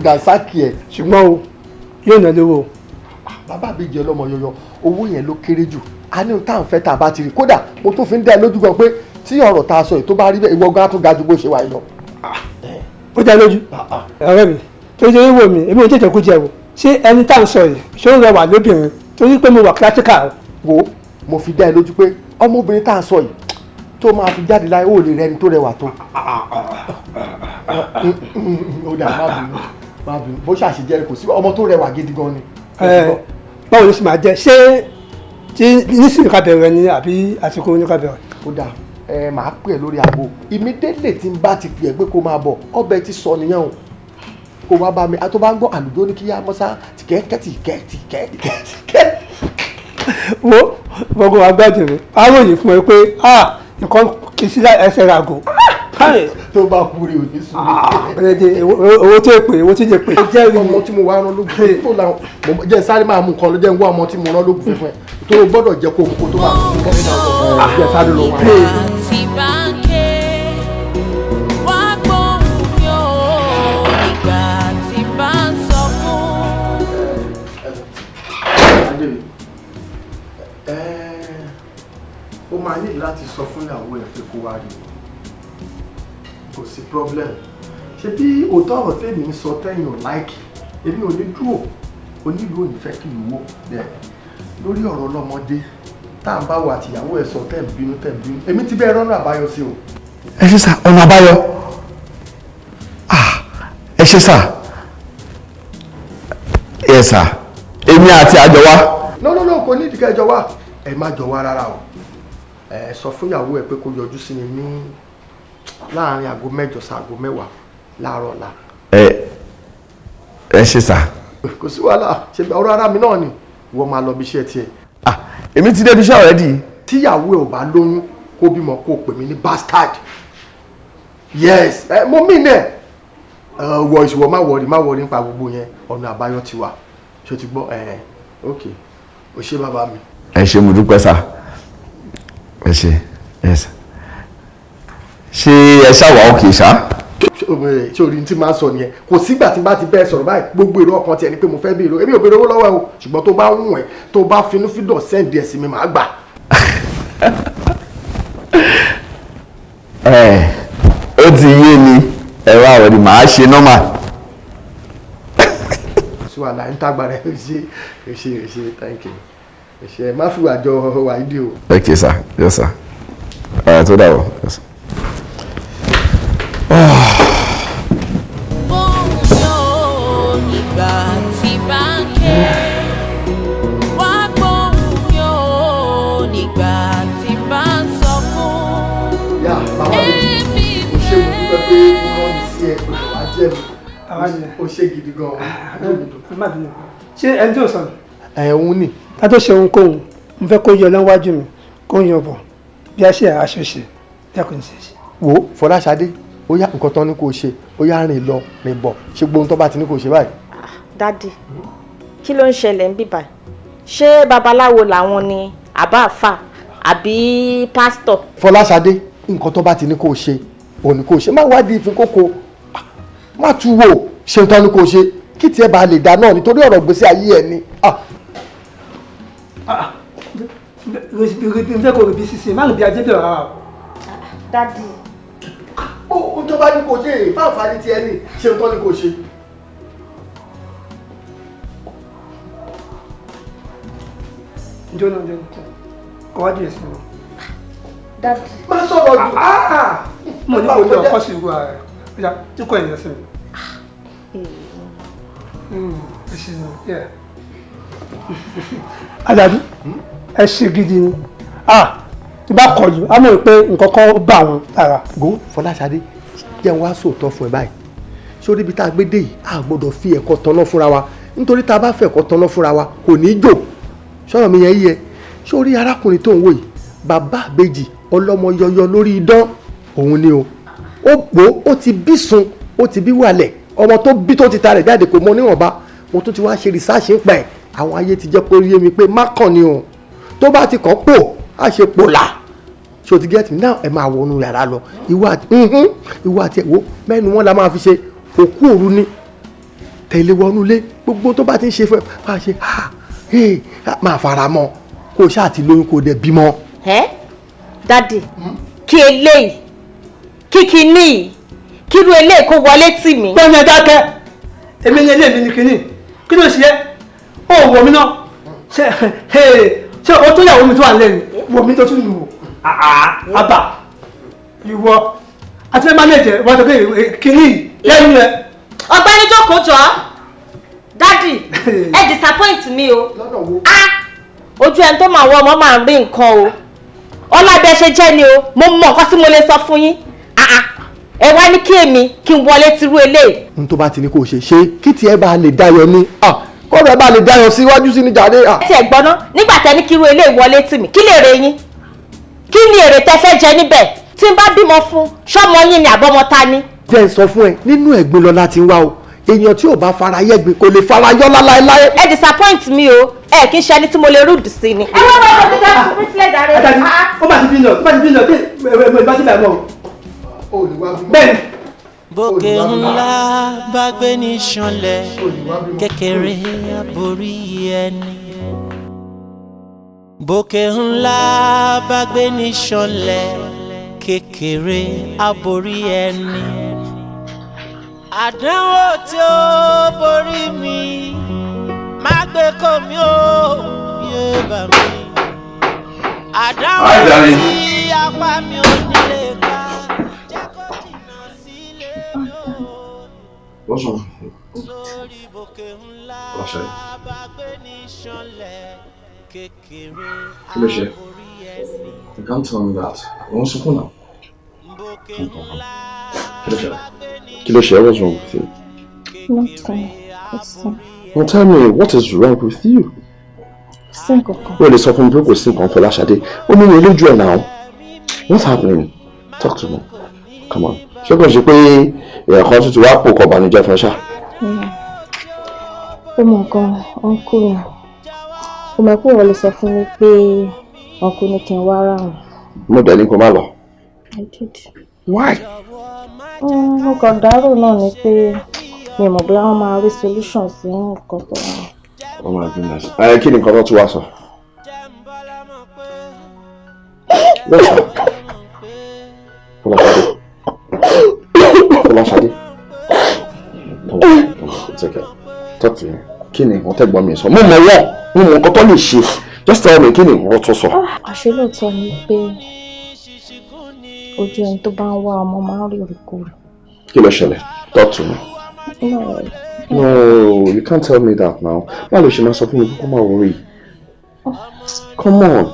dà sákì ẹ̀. ṣùgbọ́n o yóò ná lówó. bàbá mi jẹ́ ọlọ́mọ yọyọ owó yẹn ló kéré jù a ní tá à ń fẹ́ tá a bá ti rí kódà mo tún fi ń dá ẹ lójú gan pé tí ọ̀rọ̀ tá a sọ yìí tó bá rí bẹ́ẹ̀ ìwọ gan tó ga ju bó ṣe wà yìí lọ. ó dá lójú ọ̀rẹ́ mi tó ṣe wíwò mi èmi ò tètè kú jẹ o ṣé ẹni tá à ń sọ yìí ṣé ó rẹwà lóbìnrin torí pé mo wà practical. wo mo fi dá ẹ lójú pé ọmọbìnrin tá à ń sọ yìí tó máa fi jáde láyé ó lè rẹni tó rẹwà tó. ó dà má bínú bó ṣàṣejẹ kò sí ọmọ tó rẹwà gidi gan ni. báwo ló sì máa jẹ ṣé tí nísìnyí ká bẹ̀rẹ̀ ni àbí àsìkò ní ká bẹ̀rẹ̀. ó dà màá pè é lórí aago immediately tí n bá ti pè é pé kó máa bọ̀ ọbẹ̀ ti sọ nìyẹn o kó wá bá mi àti tó bá ń gbọ́ àlùjọ ní kí yá mọ́sá tìkẹ́. wo gbogbo agbájú rẹ aróyìn fún ẹ pé nǹkan kì í sí ẹsẹ̀ ràgò. tó bá kú rí òní sùn. owó tó pè owó tó jẹ pé. jẹ́ ọmọ tí mo wá rán lógun tó làwọn jẹ́ sáré máa mú nǹkan lọ jẹ́ ń wá ọmọ tí mo rán lógun fún ẹ tó o gbọ́dọ̀ jẹ́ kó o kó tó máa mú nǹkan nínú àwọn jẹ́ sáré lọ wá. ó máa ní láti sọ fún ìyàwó ẹ̀ pé kó wá rí kò sí problem ṣe bí òótọ́ ọ̀rọ̀ tèmi ń sọ tẹ́yìn ò láìkì èmi ò ní dúró onílù ò ní fẹ́ kí n wò bẹ́ẹ̀ lórí ọ̀rọ̀ ọlọ́mọdé tá à ń bá wà àtìyàwó ẹ̀ sọ tẹ́ ń bínú èmi ti bẹ́ẹ̀ rọ́nà àbáyọ sí o. ẹ ṣe sà ọ̀nà àbáyọ ẹ ṣe sà ẹ sà èmi àti àjọ wa. no kò ní ìdíkẹ́ ẹjọ́ wa ẹ má jọ wá rárá o ẹ sọ fún ìyàwó ẹ pé kó yọjú sí mi ní láàrin aago 8 sí aago 10 láàárọ̀ ọ̀la. ẹ ṣe sà. kò sí wàhálà ṣe ọ̀rọ̀ ara mi náà ni ìwọ máa lọ bí iṣẹ́ tiẹ̀. èmi ti débi iṣẹ́ already. tíyàwó ẹ ò bá lóyún kó bímọ kó pè mí ní bastard yes mo mí nẹ wọ ìṣòwò má wọrí nípa gbogbo yẹn ọ̀nà àbáyọ ti wà ṣé o ti gbọ́ ok o ṣé bàbá mi. ẹ ṣé mo dúpẹ́ sà ẹ ṣé yes ṣé ẹ ṣàwà òkè ṣá. ṣé orí tí máa ń sọ nìyẹn kò sígbà tí n bá ti bẹ́ẹ̀ sọ̀rọ̀ báyìí gbogbo èrò ọkàn tiẹ̀ ni pé mo fẹ́ béèrè èmi ò béèrè owó lọ́wọ́ ẹ o ṣùgbọ́n tó bá wùn ẹ́ tó bá finúfídọ̀ sẹ́ǹdì ẹ̀ sí mi màá gbà. ó ti yé mi ẹ̀rọ àwọ̀dì màá ṣe nọ́mà. sí wàhálà ń tágbà rẹ̀ ṣe thank you ṣe má fi wà jọ wà ìdí o. ok sir yes sir tó dà wọ yes. tiẹ̀ kò wá jẹ́ mi ó ṣe gidi gan-an. ṣé ẹni tí ò sọnù. òun ni. ká tó ṣe ohunkóhun mo fẹ́ kó yọ lọ́wájú mi kó yan bọ̀ bí a ṣe àṣọṣe bí a kò ní ṣe ṣe. wo Fọláṣadé ó yá nǹkan tán ní kò ṣe ó yá rìn lọ rìn bọ̀ ṣé gbóhun tó bá ti ní kò ṣe báyìí. dádì kí ló ń ṣẹlẹ̀ ń bí báyìí ṣé babaláwo làwọn ni àbá àfà àbí pásítọ̀. Fọláṣadé nǹkan tó bá ti ní kò ṣe òní kò ṣe má wádìí ìfín kókó má tú wò ṣe nǹkan ní kò ṣe kí tiẹ̀ bá lè dá náà nítorí ọ̀rọ̀ gbèsè ayé ẹ̀ ni. n fẹ́ kó rèébi sísè má rèébi ajé bẹ̀rẹ̀ rárá. dádì. ó tó bá ní kò ṣe fáǹfààní tiẹ̀ ní ṣe nǹkan ní kò ṣe. jọ́nà ọwájú ẹ̀ sí wọn. dádì. má sọ̀rọ̀ jù. mo ní kò ní ọkọ sí ìlú ààrẹ ọjà tí kò yẹn sí mi. ẹ ṣe nù yẹ. Àjàdí ẹ ṣe gidi ni tí bá kọjú á mọ̀ pé nǹkan kan bá wọn lára. Go Fọláṣadé jẹ́ wá sòótọ́ fún ẹ báyìí sórí ibi tá a gbé dé yìí a gbọ́dọ̀ fi ẹ̀kọ́ tanná fúnra wa nítorí tá a bá fẹ́ ẹ̀kọ́ tanná fúnra wa kò ní í jò sọ̀rọ̀ mi yẹn yíyẹ sórí arákùnrin tó ń wò yìí bàbá àbèjì ọlọ́mọ yọyọ lórí idán òun ni o ó gbó ó ti bí sun ó ti bí wàlẹ̀ ọmọ tó bí tó ti ta rẹ̀ jáde kò mọ níwọ̀nba mo tún ti wá ṣe rìsáàṣì ń pa ẹ̀ àwọn ayé ti jẹ́ kó rí mi pé má kàn ni o tó bá ti kàn pò á ṣe pò là ṣé o ti get me now ẹ máa wọnú yàrá lọ ìwọ àti ẹ̀wọ́ mẹ́nu wọn la máa fi ṣe òkú òru ni tẹ̀lé wọnú ilé gbogbo tó bá ti ń ṣe fún ẹ máa ṣe máa fara mọ́ kó o ṣáà ti lóyún kó o dẹ̀ bímọ. dádì kí eléyìí kíkí níyì kírú eléyìí kó wọlé tì mí. gbẹ́ni ẹ dákẹ́ èmi ni eléyìí ni kínní kí ló ṣe é ó wọ̀ mí náà ṣé o tó yàwó mi tó wà lẹ́nu wọ̀ mí tó tún yìí wò àbà ìwọ àti ẹ máa lè jẹ wọ́n tó kéde kínní lẹ́yìn rẹ. ọ̀gbẹ́ni jókòó jọ dádì ẹ disappoint mi o ojú ẹni tó máa wọ ọmọ máa rí nǹkan o ọlábẹ ṣe jẹ́ ni o mo mọ nǹkan tí mo lè sọ fún yín ẹ wá ní kí èmi kí n wọlé tirú eléyìí. n tó bá ti ní kó o ṣe kí tiẹ̀ bá lè dayọ̀ ni kọ́ọ̀rọ̀ ẹ bá lè dayọ̀ síwájú sí ní jàre. ẹ tiẹ̀ gbọ́ná nígbà tẹ́ ní kí irú eléyìí wọlé tì mí kí lè rè yín kí ni èrè tẹ́ fẹ́ jẹ níbẹ̀ tí n bá bímọ fún ṣọ́mọ yín ni àbọ̀mọ ta ni. jẹ́ ń sọ fún ẹ nínú ẹ̀gbin lọ́la ti ń wá o èèyàn tí ò bá fara yẹ́gbin kò lè fara yọ́ láláéláé. ẹ disappoint mi o ẹ kì í ṣe ẹni tí mo lè rúdù sí ni. ẹ wọ́n bá wọn dídá fún mi sílẹ̀ dáre. ó bá ti bí náà kí ìbá sílẹ̀ mọ́ o. bẹ́ẹ̀ni. bókè ńlá bá gbé ní ṣanlẹ̀ kékeré aborí ẹni. bókè ńlá bá gbé ní ṣanlẹ̀ kékeré aborí ẹni. àdánwò tí ó borí mi má gbé kò mí ó yé bà mí. àdánwò tí apá mi ò nílé ká jẹ́ kó jìnnà sílé mi ó. What's wrong? lórí bòkè ńlá bá gbé ní ṣanlẹ̀ kékeré aborí ẹni. You can't tell me that. I want to go now. Kilo share, what's wrong with you? Nothing. Nothing. Well, tell me, what is wrong with you? Well, it's often broke with Sinko for Lashade. Oh, no, you enjoy now. What's happening? Talk to me. Come on. Ṣé kò ṣe pé ẹ̀kọ́ tuntun wá pò kọ̀ bànújẹ́ fún ṣá? Ó mọ̀ gan-an, ọ̀nkú rẹ̀. Ó mọ̀ pé wọ́n lè sọ fún mi pé ọ̀nkú ní kí n wá ráhùn. Mo dẹ̀ ní kó má lọ. I did. Why? Mo kàn dárò náà ni pé mi mọ̀ bóyá wọ́n máa rí solution sí nǹkan tó wà. Oh my goodness. Kí ni nǹkan tó tún wá sọ? Lọ́sà. Fọláṣadé. Fọláṣadé. It's okay. Talk to me. Kí ni nǹkan tẹ́gbọ́n mi sọ? Mo mọ̀ wọ́n. Mo mọ̀ nǹkan tó lè ṣe. Just tell me kí ni nǹkan tó sọ. Àṣé lóòótọ́ ni pé ojú ẹni tó bá ń wá ọmọ máa ń rí òrìkúrò. Kí ló ṣẹlẹ̀? Talk to me. No, you can't tell me that now. Why ló ṣe máa sọ fún mi kó má worry? Come on.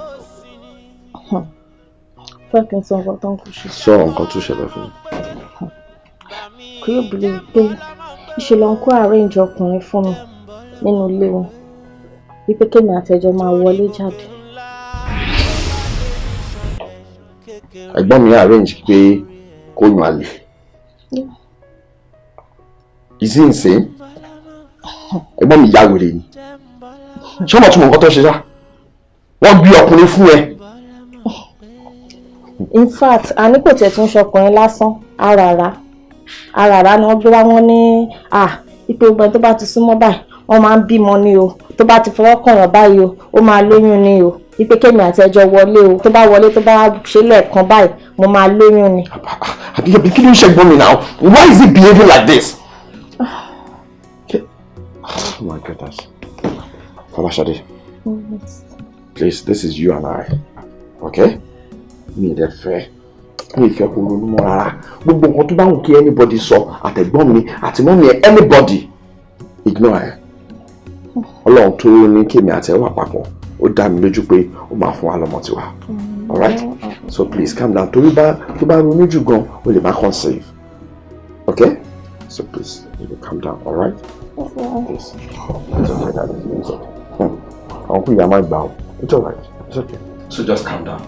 Fẹ́ kí n sọ nǹkan tó ń kú ṣe. Sọ nǹkan tó ṣẹlẹ̀ fún mi. kò yóò believe pé ṣe ló ń kó arrange ọkùnrin fún mi nínú ilé wọn wípé kémi àtẹjọ máa wọlé jáde. Ẹ̀gbọ́n mi arrange pé kó yan àlè. Is he insane? Ẹ̀gbọ́n mi ya wèrè ni. Ṣé ọmọ túnmọ̀ nǹkan tó ṣe ṣá? Wọ́n gbé ọkùnrin fún ẹ. In fact àní kò tiẹ̀ tún ṣọkùnrin lásán àràrá ni wọ́n gbé wá wọn ní ipò ọgbọ́n tó bá ti súnmọ́ báyìí wọ́n máa ń bímọ ní o tó bá ti fọwọ́ kàn yàn báyìí o ó máa lóyún ní o wípé kémi àti ẹjọ́ wọlé o tó bá wọlé tó bá ṣe lẹ́ẹ̀kan báyìí mo máa lóyún ni. Àbí kí ló ń ṣẹ́gbọ́n mi now? Why is he behaving like this? Oh my goodness. Fọláṣadé, please, this is you and I, okay? Mi ì fẹ́ kó ronú mọ́ rárá. Gbogbo nǹkan tó bá wù kí anybody sọ, àtẹ̀gbọ́n mi àti mọ́mí ẹ̀, anybody, ignore ẹ̀. Ọlọ́run tó ní kémi àti ẹ̀ wà papọ̀, ó dá mi lójú pé ó máa fún wa lọ́mọ tiwa. Alright? So please calm down. Torí tó bá ronú jù gan, ó lè má conceive. Okay? So please, calm down, alright? Please. It's okay, darling. It's okay. Uncle Yama gbà ó. It's alright. It's okay. So just calm down.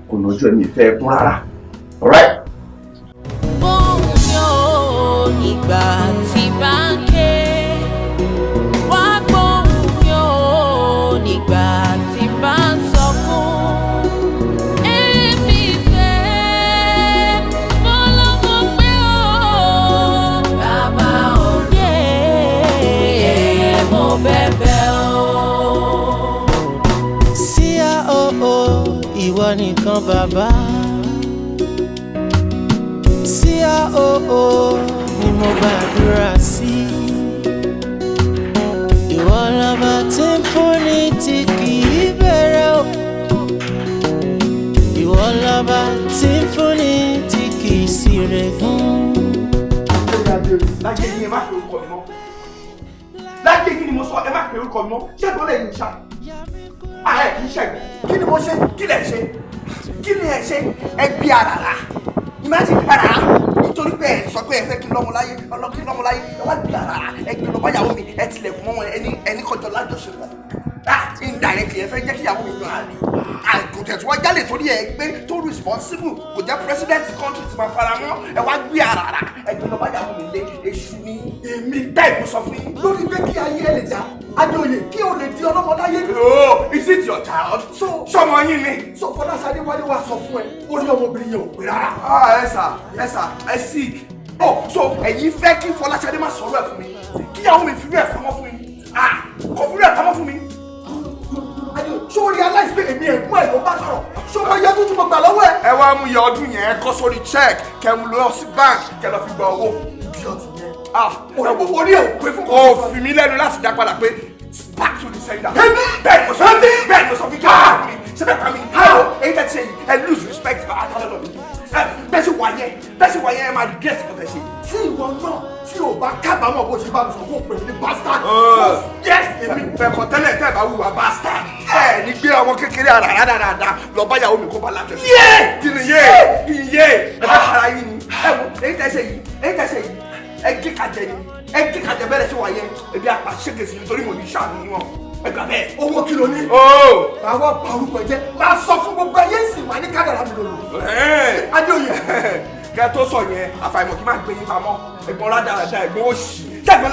Kò lójú ẹ̀mí ìfẹ́ kún rárá. Alright? Bóun yóò ìgbà tí bá ń ké. Wá bóun yóò nígbà tí bá ń sọkún. Èmi fẹ́ bọ́lọ́mọ pé ó. Bàbá òye mo bẹ̀bẹ̀ o. Síyá o ìwọ nìkan bàbá. Síyá o ni mo gbàdúrà sí. Ìwọ lọ́ba tí ń fúnni tí kì í bẹ̀rẹ̀ o. Ìwọ lọ́ba tí ń fúnni tí kì í sì regún. Lájẹ́ yín ẹ má pe orúkọ mi mọ́. Lájẹ́ yín ni mo sọ ẹ má pe orúkọ mi mọ́. Ṣẹ́gun lè yín ṣá. Ààrẹ kì í ṣẹ́gun. Kí ni mo ṣe? Kí lẹ̀ ṣe? Kí ni ẹ ṣe? Ẹ bí àràrà. Imagine àràrà. Nítorí pé ẹ sọ pé ẹ fẹ́ kí lọ́mọ láyé, ọlọ́kí lọ́mọ láyé, ẹ wá bí àràrà. Ẹ gbé lọ bá ìyàwó mi, ẹ tilẹ̀kùn mọ́ wọn ẹni kọjọ lájọṣepọ̀. Indirectly ẹ fẹ́ jẹ́ kí ìyàwó mi yan àlè. Àgùntẹ̀ tí wọ́n jálè torí ẹ gbé tó responsible kò jẹ́ president country ti máa fara mọ́ ẹ wá gbé àràrà ẹ gbé lọ bá ìyàwó mi lé èṣù ní èmi dá ìbò sọ fún yín. Lórí pé kí ayé ẹ lè já Adéoyè kí o lè di ọlọ́mọdáyé. Oh, is it your child? Sọmọ yín ni. So Fọláṣadé wálé wá sọ fún ẹ ó ní ọmọbìnrin yẹn ò pé rárá. Ẹ sick. Oh, so ẹ̀yin fẹ́ kí Fọláṣadé má sọ̀rọ̀ ẹ̀ fún mi kí ìyàwó mi fi rí ẹ̀ pamọ́ fún yín. Kò fi rí ẹ̀ pamọ́ fún mi. Ṣé o realize pé èmi ẹ̀gbọ́n ẹ̀ ló bá sọ̀rọ̀? Ṣé o máa yẹ ọdún tí mo gbà lọ́wọ́ ẹ̀? Ẹ wá mú iye ọdún yẹn kọ́ sórí check kẹ́ mú lọ sí bank kẹ́ lọ fi gba owó. Bí ọtí yẹn. Orí ẹ̀ ò pé fún kò fi mí lẹ́nu láti dá padà pé back to the sender. Bẹ́ẹ̀ mo sọ fún mi kí wọ́n fún mi. Ṣé bẹ́ẹ̀ pa mi? Èyí tẹ́ ti ṣe yìí ẹ lose respect for àtọ́lọ́dọ̀ mi. Bẹ́ẹ̀ sì wà yẹn ẹ máa regret kò tẹ̀ ṣe. Tí ìwọ náà tí o bá kábàámọ̀ bó ṣe bá mi sọ fún òpè ní bastard. Yes, èmi fẹ̀kọ̀ tẹ́lẹ̀ tẹ́ bá wùwà bastard. Ẹ ní gbé ọmọ kékeré ara dáadáa lọ bá ìyàwó mi kó bá lájọ. Kí ni yé? Ẹ bá ara yín ni. Ẹ wo èyí tẹ́ ṣe yìí ẹ gé kàjẹ ni ẹ gé kàjẹ bẹ́ẹ̀ ṣe wà yẹn ebi apá ṣégeṣe nítorí mo ní ṣàánú wọn. Ẹ gbà bẹ́ẹ̀. Owó kí ló ní? Máa wá pa orúkọ ẹ jẹ́ máa sọ fún gbogbo ayé ìsìn wà ní kádàrá mi lòlò. Adéoyè. Kẹ́ tó sọ yẹn àfàìmọ̀ kí n má gbé yín pamọ́ ẹ̀gbọ́n rádaràda ẹ̀gbọ́n òṣì ṣẹ́gbọ́n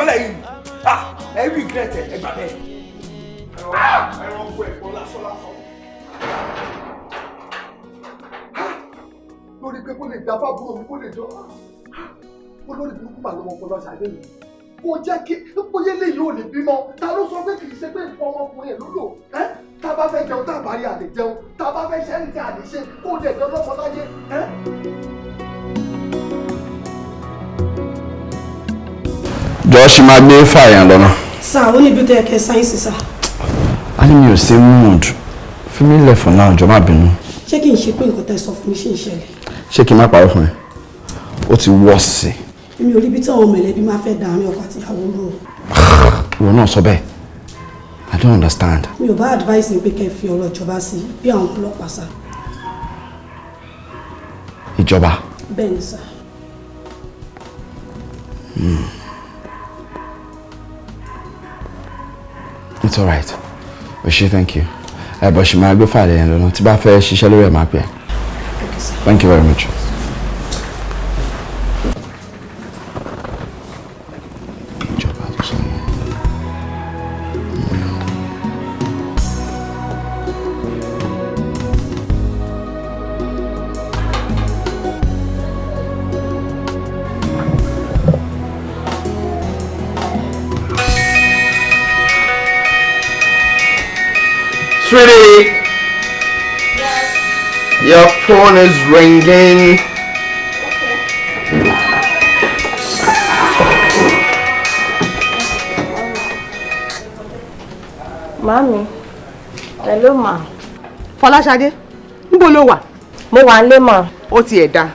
lẹ́yìn ẹ regret ẹ gbà bẹ́ẹ̀. Ẹ̀rọ ọgbọ ẹ̀gbọ́n lásán. Lórí pé kó lè gbà fábúrò mi kó lè jọ olórí burúkú mà lọ́wọ́ Fọláṣadé mi kò jẹ́ kí bóyá lè yóò lè bímọ ta ló sọ pé kì í ṣe pé nǹkan ọmọkùnrin ẹ̀ ló lò tá a bá fẹ́ jẹun tá a bá rí àlè jẹun tá a bá fẹ́ ṣe ẹni tí a lè ṣe kó dẹ̀ dán lọ́mọ láyé. Jọ ṣì máa gbé fàyàn lọ́nà. Sà ó níbi tó yẹ kẹ́ sáyẹ́nsì sà. A ní mi ò ṣe mood fi mí lẹ̀ fún náà jọ má bínú. Ṣé kí n ṣe pé nǹkan tẹ́ sọ fún mi ṣì ń ṣẹlẹ̀? Ṣé kí n má parọ́ fún ẹ? Ó ti wọ́ sí. Èmi ò rí bí tí àwọn mẹ̀lẹ́bí máa fẹ́ dàárín ọkọ àti ìyàwó rò. Ìwọ náà sọ bẹ́ẹ̀. I don't understand. Mi ò bá advice ni pé kẹ́ fi ọ̀rọ̀ ìjọba sí bí àwọn ọlọ́pàá sá. Ìjọba? Bẹ́ẹ̀ ni sà. It's alright. Oṣé, thank you. But she might go file ẹ̀ lọ́nà tí bá fẹ́ ṣiṣẹ́ lórí ẹ̀ máa pẹ́. Thank you very much. Sweetie! Yes? Your phone is ringing. Mami, hello ma. Fọláṣadé, níbo ló wà? Mo wà nílé ma. Ó tiẹ̀ dá.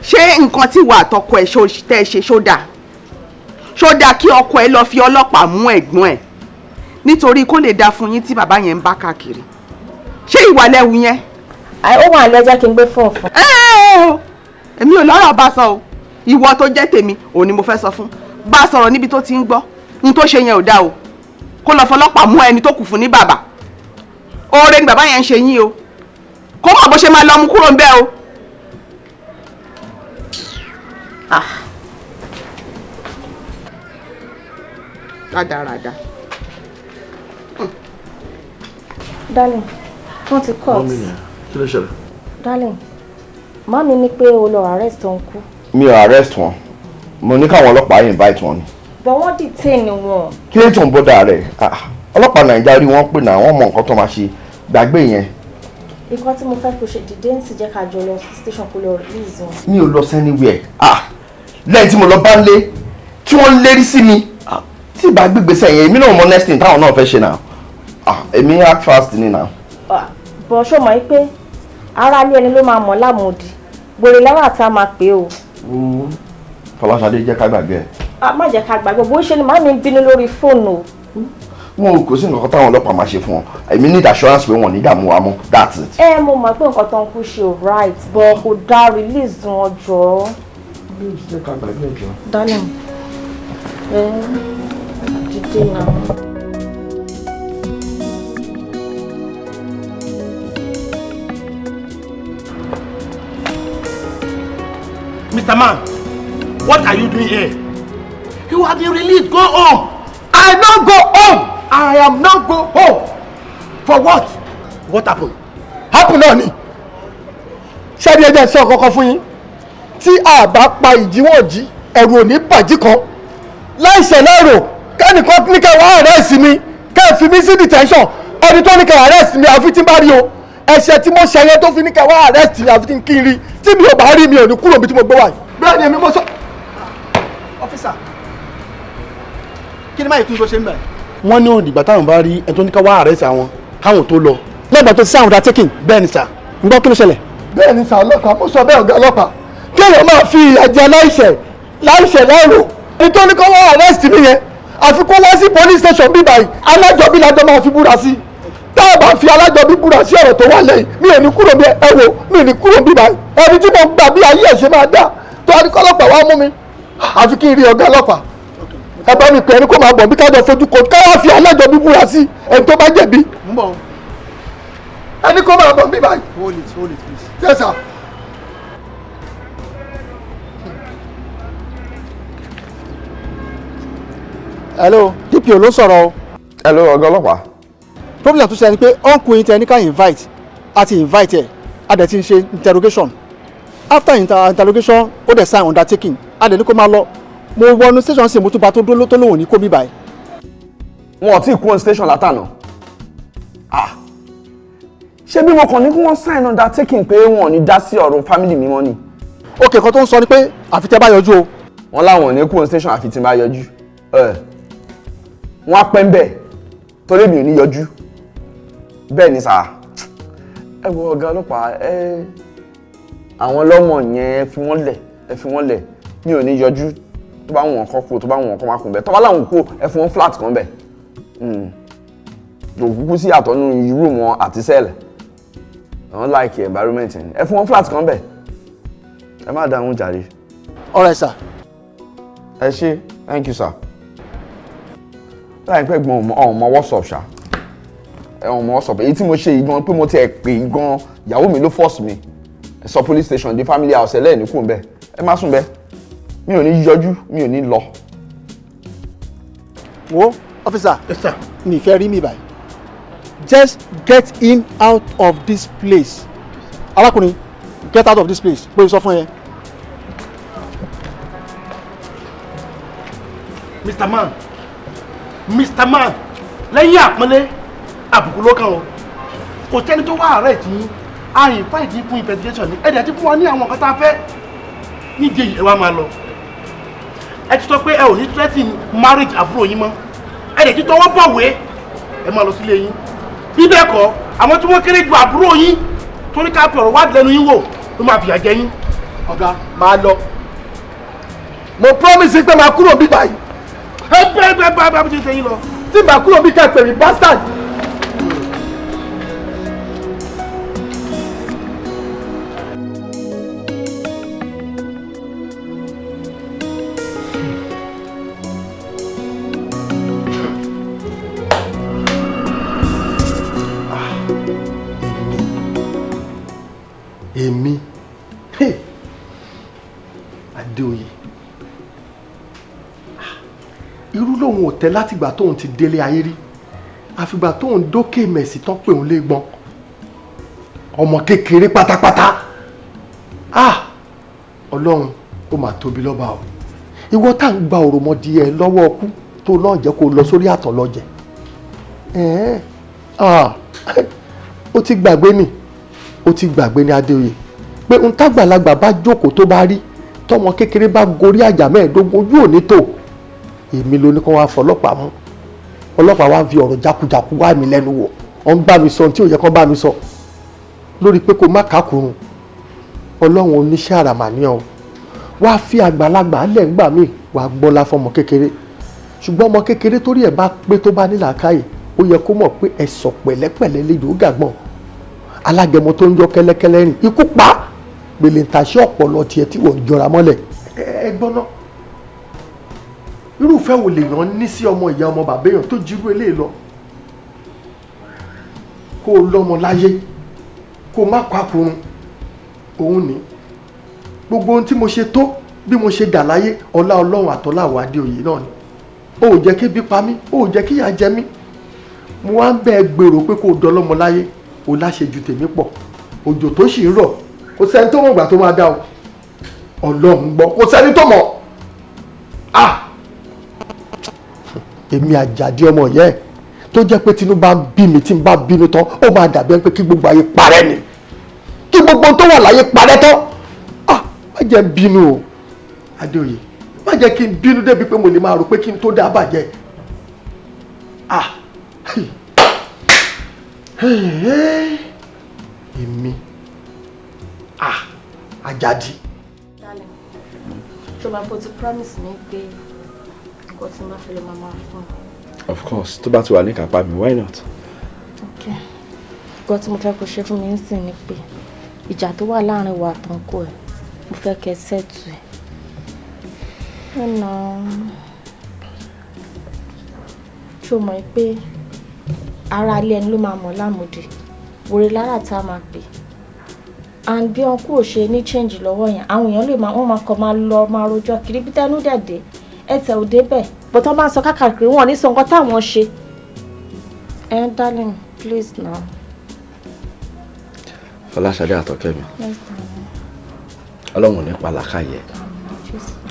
Ṣé nǹkan tí wà àtọkọ ẹ̀ tẹ́ ṣe ṣó dáa? Ṣó dáa kí ọkọ ẹ lọ fi ọlọ́pàá mú ẹ̀gbọ́n ẹ̀? Nítorí kó lè dá fún yín tí bàbá yẹn ń bá káàkiri. Ṣé ìwà lẹ́wu yẹn? Ó wà lẹ́jọ́ kí n gbé fóònù fún. Èmi ò lọ́rọ̀ bá sọ o. Ìwọ tó jẹ́ tèmi òun ni mo fẹ́ sọ fún. Bá sọ̀rọ̀ níbi tó ti ń gbọ́. N tó ṣe yẹn ò dáa o. Kó lọ fọlọ́pàá mú ẹni tó kù fún ní bàbá. Oore ni bàbá yẹn ń ṣe yín o. Kó mọ̀ bó ṣe máa lọ mú kúrò ń bẹ̀ o. Rádaràda. Darling, wọ́n ti cut. Kí ló ṣẹlẹ̀? Darling, mami ní pé o lọ arrest uncle. Mi ò arrest wọn. Mo ní káwọn ọlọ́pàá invite wọn ni. But wọ́n detain wọn. Kí ló tó ń bọ́dà rẹ̀? Ọlọ́pàá Nàìjíríà rí wọ́n pè náà wọ́n mọ nǹkan tó máa ṣe gbàgbé yẹn. Nǹkan tí mo fẹ́ kó ṣe dìde ń sì jẹ́ ká jọ lọ sí station kó lọ release wọn. Mi ò lọ anywhere. Lẹ́yìn tí mo lọ bá ń lé tí wọ́n lérí sí mi tí ìbá gbégbèsè yẹn èmi náà mọ next thing táwọn náà fẹ́ ṣe náà. Èmi act fast ni náà. Bọ̀ ṣó mọ̀ pé ara ilé ẹni ló máa mọ̀ lámòdì gbòòrè lẹ́wọ̀n àti a máa pè o. Fọláṣadé jẹ́ ká gbàgbé ẹ̀. Má jẹ́ ká gbàgbé bó ṣe ni màmí ń bínú lórí fóònù o. Wọn kò sí nǹkan táwọn ọlọ́pàá máa ṣe fún wọn. Èmi need assurance pé wọn ò ní dààmú wa mọ́. That's it. Mo mọ̀ pé nǹkan tó ń kú ṣe ò right but kò dá release wọn jọ. Jẹ́ ká gbàgbé ẹ̀ jọ. Darling, dìde náà. Mr. Man, what are you doing here? You have been released. Go home. I don't go home. I am not go home. For what? What happened? Happen náà ni. Ṣé bí ẹjẹ́ sọ kọ́kọ́ fún yín? Tí a bá pa ìjíwọ̀njí, ẹ̀rù ò ní bàjí kan. Láìṣẹ̀ lẹ́rò, kẹ́nìkan ní kẹ́ wá arrest mi, kẹ́ fi mí sí detention. Ẹni tó ní kẹ́ arrest mi àfi tí n bá rí o. Ẹ̀ṣẹ̀ tí mo ṣe yẹn tó fi ní kẹ́ wá arrest mi àfi kí n rí. Tí mi ò bá rí mi ò ní kúrò bí tí mo gbé wá yìí. Bẹ́ẹ̀ ni èmi mo sọ. Ọ́físà, kí ni máa tún tó ṣe ń bẹ̀? Wọ́n ní òdìgbà táwọn bá rí ẹni tó ní ká wá arrest àwọn káwọn tó lọ. Lẹ́gbàá tó ti sáwọn undertaking bẹ́ẹ̀ ni sà. Ń gbọ́ kí ló ṣẹlẹ̀? Bẹ́ẹ̀ ni sà ọlọ́pàá, mo sọ bẹ́ẹ̀ ọ̀gá ọlọ́pàá. Kéèyàn máa fi ìyà jẹ láìṣẹ̀ lẹ́rò. Ẹni tó ní ká wá arrest mi yẹn, àfi kó wá sí police station bí báyìí, alájọbí lájọ máa fi búra sí. Tá a bá fi alájọbí búra sí ọ̀rọ̀ tó wà lẹ́yìn, mi ò ní kúrò bí ẹ wò, mi ò ní kúrò bí báyìí. Ẹni tí mo gbà bí ayé ẹ̀ ṣe máa dá, tó a ní kọ́ ọlọ́pàá wá mú mi, àfi kí n rí ọ̀gá ọlọ́pàá. Ẹ bá mi pè ẹni kó máa bọ̀ bí kájọ fojú kò ká wá fi alájọbí búra sí ẹni tó bá jẹ̀bi. Ẹni kó máa bọ̀ bí báyìí. Hold it, please. Yes, sir. Hello, DPO ló sọ̀rọ̀ o. Hello, ọ̀gá ọlọ́pàá. Problem tó ṣe ni pé uncle yín tẹ ní ká invite àti invite ẹ̀ a dẹ̀ ti ń ṣe interrogation. After interrogation ó dẹ̀ sign undertaking a dẹ̀ ní kó máa lọ. Mo wọnú station sí mo tún bá tó dúró tó lóhùn ní kó mi báyìí. Wọn ò tí ì kúrò station látànà. Ṣé bí mo kàn ní kí wọ́n sign undertaking pé wọn ò ní dá sí ọ̀rọ̀ family mi mọ́ ni? Okay, kan tó ń sọ ni pé àfi tẹ́ bá yọjú o. Wọ́n láwọn ò ní kúrò station àfi tí n bá yọjú. Wọ́n á pẹ́ ń bẹ̀ torí mi ò ní yọjú. Bẹ́ẹ̀ ni sà. Ẹ wo ọ̀gá ọlọ́pàá àwọn lọ́mọ yẹn ẹ fi wọ́n lẹ̀ mi ò ní yọjú tó bá wọn kọ́ kúrò tó bá wọn kọ́ máa kún bẹ́ẹ̀ tó bá láwọn kó ẹ fún wọn flat kan bẹ́ẹ̀. Òkúkú sí àtọ́nú room wọn àti sẹ́ẹ̀lì. Àwọn like environment yẹn ẹ fún wọn flat kan bẹ́ẹ̀. Ẹ má dá wọn jàre. All right, sir. ẹ ṣé, thank you sir. láì pẹ́ gbọ́n ọmọ WhatsApp ṣá ọmọ WhatsApp èyí tí mo ṣe yìí gan pé mo ti ẹ̀ pè gan ìyàwó mi ló force mi sọ police station di family house ẹlẹ́yìn kù ń bẹ̀ ẹ má sùn bẹ́ẹ̀ mi ò ní yọjú mi ò ní lọ. wo officer mi fẹ́ rí mi báyìí just get him out of this place arákùnrin get out of this place pé sọ fún ẹ. Mr. Man lẹ́yìn àpọ́nlé àbùkù ló kàn o kò tẹ́ni tó wá àárẹ̀ tí àyìn fáìdì fún investigation ní ẹ̀dẹ̀ tí fún wa ní àwọn nǹkan tá a fẹ́ nídìí èyí ẹ wá máa lọ ẹ ti sọ pé ẹ ò ní threaten marriage àbúrò yín mọ́ ẹ̀dẹ̀ tí tọwọ́ bọ̀wé ẹ máa lọ sílé yín bí bẹ́ẹ̀ kọ́ àwọn tí wọ́n kéré ju àbúrò yín torí ká fi ọ̀rọ̀ wá lẹ́nu yín wò ló máa fìyà jẹ yín. ọ̀gá máa lọ mo promise pé máa kúrò bí báyìí ẹgbẹ́ bá bí ṣe yín lọ. tí màá kúrò bí kẹ́ pè mí bastard. èmi Adéoyè irú lòun ò tẹ́ látìgbà tóun ti délé ayé rí àfìgbà tóun dókè mẹ̀sì tán pé òun lè gbọ́n ọmọ kékeré pátápátá ọlọ́run ó mà tóbi lọ́ba o ìwọ tá ń gba òròmọdìẹ lọ́wọ́ ọkú tó náà jẹ́ kó lọ sórí àtọ̀ lọ́jẹ̀ ó ti gbàgbé ni Adéoyè pé n tágbàlagbà bá jókòó tó bá rí tọmọ kékeré bá gorí àjà mẹ́ẹ̀ẹ́dógún ojú òní tó èmi ló ní kó wá fọlọ́pàá mú ọlọ́pàá wá fi ọ̀rọ̀ jákujàku wá mi lẹ́nu wò wọ́n bá mi sọ tí ò yẹ kó bá mi sọ lórí pé kó má kákùrùn ọlọ́run oníṣẹ́ àràmàníyàn o wá fi àgbàlagbà lẹ̀ ńgbà míì wá gbọ́lá fọmọ kékeré ṣùgbọ́n ọmọ kékeré torí ẹ̀ bá pé tó bá ní làákàyè ó yẹ kó mọ̀ pé ẹ̀sọ̀ pẹ̀lẹ́pẹ̀lẹ́ lè yóò gàgbọ́n alágẹmọ tó ń yọ kẹ́lẹ́kẹ́lẹ́ rìn ikú pa gbèlè ń taṣẹ́ ọ̀pọ̀lọ tiẹ̀ tí wọ́n ń jọra mọ́lẹ̀. ẹ gbọ́n náà irúfẹ́ wo lèèyàn ní sí ọmọ ìyá ọmọ bàbá èèyàn tó jirú eléyìí lọ kó o lọ́mọ láyé kó o má kó àkùrun òun ní gbogbo ohun tí mo ṣe tó bí mo ṣe dà láyé ọlá ọlọ́run àtọ́lá àwọn Adéoyè náà ni o ò jẹ́ kí bí pa mí o ò jẹ́ kí ìyà jẹ mí mo wá ń bẹ́ẹ̀ gbèrò pé kó o dọ́lọ́mọ láyé o láṣejù tèmi pọ̀ òjò tó sì ń rọ̀ kò sẹ́ni tó mọ̀ ìgbà tó máa dá o ọlọ́run gbọ́ kò sẹ́ni tó mọ̀ èmi Àjàdí ọmọ yẹn tó jẹ́ pé tinú bá ń bí mi tí n bá bínú tán ó máa dàbí ẹni pé kí gbogbo ayé parẹ́ ni kí gbogbo tó wà láyé parẹ́ tán má jẹ́ n bínú o Adéoyè má jẹ́ kí n bínú débi pé mo lè máa rò pé kí n tó dá bàjẹ́ èmi Àjàdí. ṣọba bó ti promise mi pé nǹkan tí n bá fẹ́ lè máa fún ọ. Of course tó bá ti wà ní kápá mi why not. Okay nǹkan tí mo fẹ́ kó ṣe fún mi ń sìn ni pé ìjà tó wà láàrin wa àtọ̀nkọ ẹ̀ mo fẹ́ kẹ́ sẹ́ẹ̀tù ẹ̀. ṣé o mọ̀ pé ara ilé ẹni ló máa mọ̀ lámòdì wòrè lára tá a máa pè and bí wọn kú ò ṣe ní change lọ́wọ́ yẹn àwọn èèyàn lè wọ́n máa kọ́ máa lọ máa rojọ́ kiri bí tẹnu dẹ̀dẹ̀ ẹsẹ̀ ò débẹ̀ bọ́tọ́ máa sọ káàkiri wọn ní sọ nǹkan táwọn ṣe. Darling please now. Fọláṣadé Àtọ́kẹ́mi ọlọ́run ní pàlàkàyẹ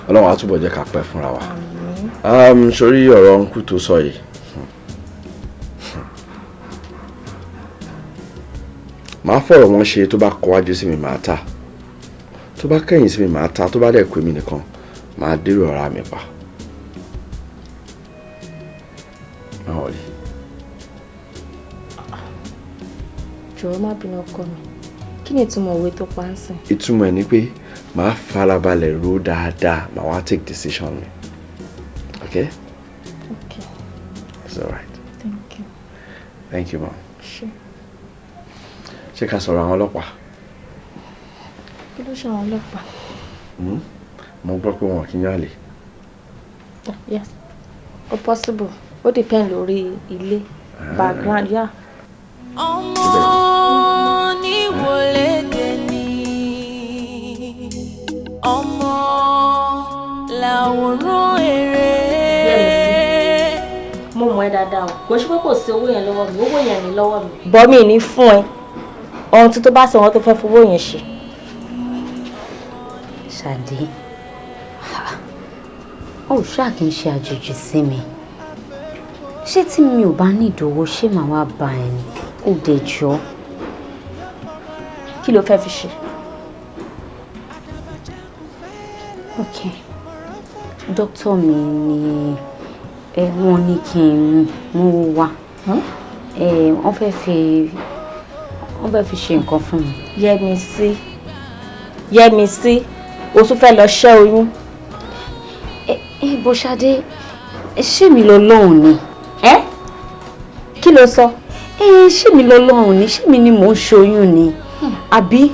ọlọ́run á túbọ̀ jẹ́ ká pẹ́ fúnra wa sórí ọ̀rọ̀ nkú tó sọ yìí màá fọ̀rọ̀ wọn ṣe tó bá kọwájú sí mi màá ta tó bá kẹ́yìn sí mi màá ta tó bá dẹ̀ kú mi nìkan màá dérò ọ̀rá mi pa. jọ̀wọ́ má bínú ọkọ mi kí ni ìtumọ̀ òwe tó pa ń sìn. ìtumọ̀ ẹ̀ ni pé màá farabalẹ̀ ro dáadáa màá wá take decision mi okay. Okay. It's alright. Thank you. Thank you, mom. Sure. Ṣé ká sọ̀rọ̀ àwọn ọlọ́pàá? Kí ló ṣe àwọn ọlọ́pàá? Mo gbọ́ pé wọn kì í yálè. Yes. Ó possible. Ó depend lórí ilé. Background, yeah. Ọmọ ní wọlédè ni. Ọmọ làwòrán èrè. Mo mọ̀ ẹ́ dáadáa o. Kò ṣe pé kò sí owó yẹn lọ́wọ́ mi. Owó yẹn ní lọ́wọ́ mi. Bọ́ mi ní fún ẹ. Ohun tó bá sọ wọn tó fẹ́ fowó yẹn ṣe. Ṣadé. Ó ṣáà kì í ṣe àjòjì sí mi. Ṣé tí mi ò bá ní ìdòwò ṣé màá wá bá ẹ ni? Ó dẹ̀ jọ. Kí ló fẹ́ fi ṣe? Okay. Dókítà mi ni wọ́n ní kí n mú wá. Wọ́n fẹ́ fi ṣe nǹkan fún mi. Yẹ́misí. O tún fẹ́ lọ ṣẹ́ oyún. Bó Ṣadé, ṣé mi lọ́lọ́run ni? Kí ló sọ? Ṣé mi lọ́lọ́run ni? Ṣé mi ni mò ń ṣoyún ni? Àbí?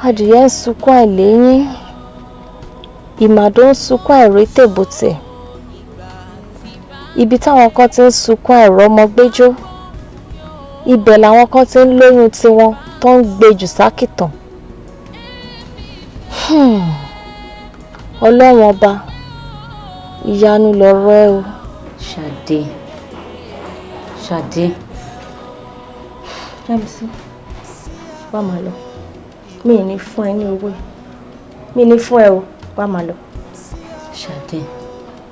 Adìyẹ ń sunkún àìléyín. Ìmàdó ń sunkún àìrétèbòtè. Ibi táwọn kan ti ń sunkún àìrọ́mọgbéjó. Ibẹ̀ làwọn kan ti ń lóyún tiwọn tó ń gbé jù sákìtàn. Ọlọ́run ọba, ìyanu lọ̀rọ̀ ẹ o. Ṣadé. Yẹ́misí, wá máa lọ. Mi ì ní fún ẹ ní owó yìí. Mi ní fún ẹ o, wá máa lọ. Ṣadé,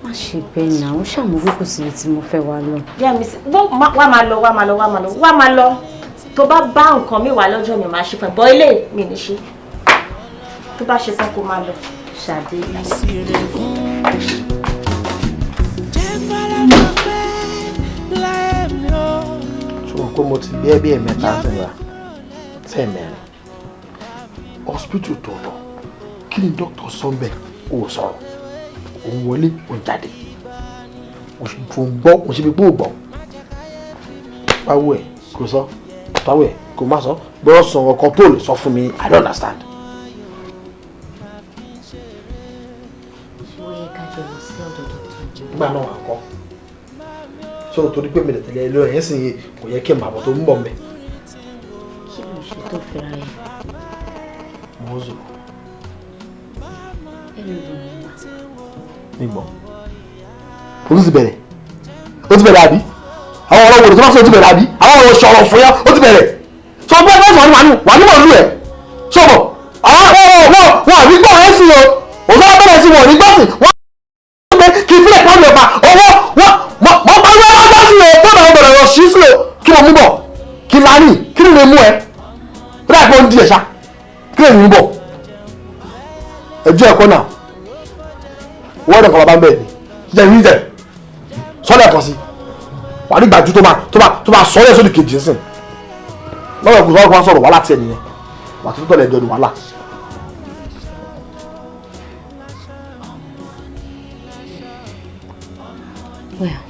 má ṣe bẹ́ẹ̀ náà. Ó ṣàmúwí kò síbi tí mo fẹ́ wá lọ. Yẹ́misí, wá máa lọ. Tó bá bá nǹkan mi wà lọ́jọ́ mi máa ṣe fún ẹ. Bọ́ ilé mi ní ṣe. Tó bá ṣe tán kó máa lọ. Ṣadé. ṣùgbọ́n pé mo ti bí ẹbí ẹ̀mẹ́ta sẹ́mẹ̀rin hospital tó lọ kí ni dókítà sọ bẹ́ẹ̀ ó sọ̀rọ̀ òun wọlé òun jáde òun gbọ́ òun ṣe fi pé ó gbọ́ báwo ẹ̀ kò sọ báwo ẹ̀ kò má sọ gbọ́dọ̀ sọ ọkàn tó lè sọ fún mi I don't understand. Nígbà náà wà kọ́ sọ̀rọ̀ torí pé mi lè tẹ̀lé ẹlẹ́rọ yẹn sì kò yẹ kí n màbọ̀ tó ń bọ̀ mẹ́. Kí ló ṣe tó fẹ́ra yẹn? Mo ń zò. Ẹni ló ń wá. Mi gbọ́. O ti bẹ̀rẹ̀. O ti bẹ̀rẹ̀ àbí? Àwọn ọ̀rọ̀ wòlé tó bá sọ o ti bẹ̀rẹ̀ àbí? Àwọn ọ̀rọ̀ sọ̀rọ̀ fún yá o ti bẹ̀rẹ̀. Sọ bẹ́ẹ̀ bẹ́ẹ̀ sọ̀rọ̀ wà ní mọ̀lú ẹ̀. Sọ̀bọ̀ àwọn wọn àbí gbọ́ ẹ̀ sí o. Òṣèlú bẹ̀rẹ̀ sí wọn ò ní gbọ́ sí. Wọ́n kí n fílẹ̀ pọ́n mi ọ̀pá owó wọ́n bá wọ́n lọ́jọ́ sí o tó náà bẹ̀rẹ̀ lọ sí sílẹ̀ kí wọ́n mú bọ̀ kí lánìí kí ni lè mú ẹ bí láì pọ́n di ẹ̀ṣá kí lè mú bọ̀ ẹjọ́ ẹ̀kọ́ náà wọ́n dẹ̀ kọ́ bàbá bẹ́ẹ̀ ni jẹ́ ìrìn jẹ́ sọ́lẹ̀ kan sí wà ní gbàjú tó máa sọ́lẹ̀ sódì kejì ń sìn lọ́wọ́ ẹ̀kú sọ́wọ́ kan sọ̀rọ̀ wàhálà tiẹ̀ nìyẹn wà tó tọ̀lẹ̀ ẹjọ́ ni wàhálà. Well,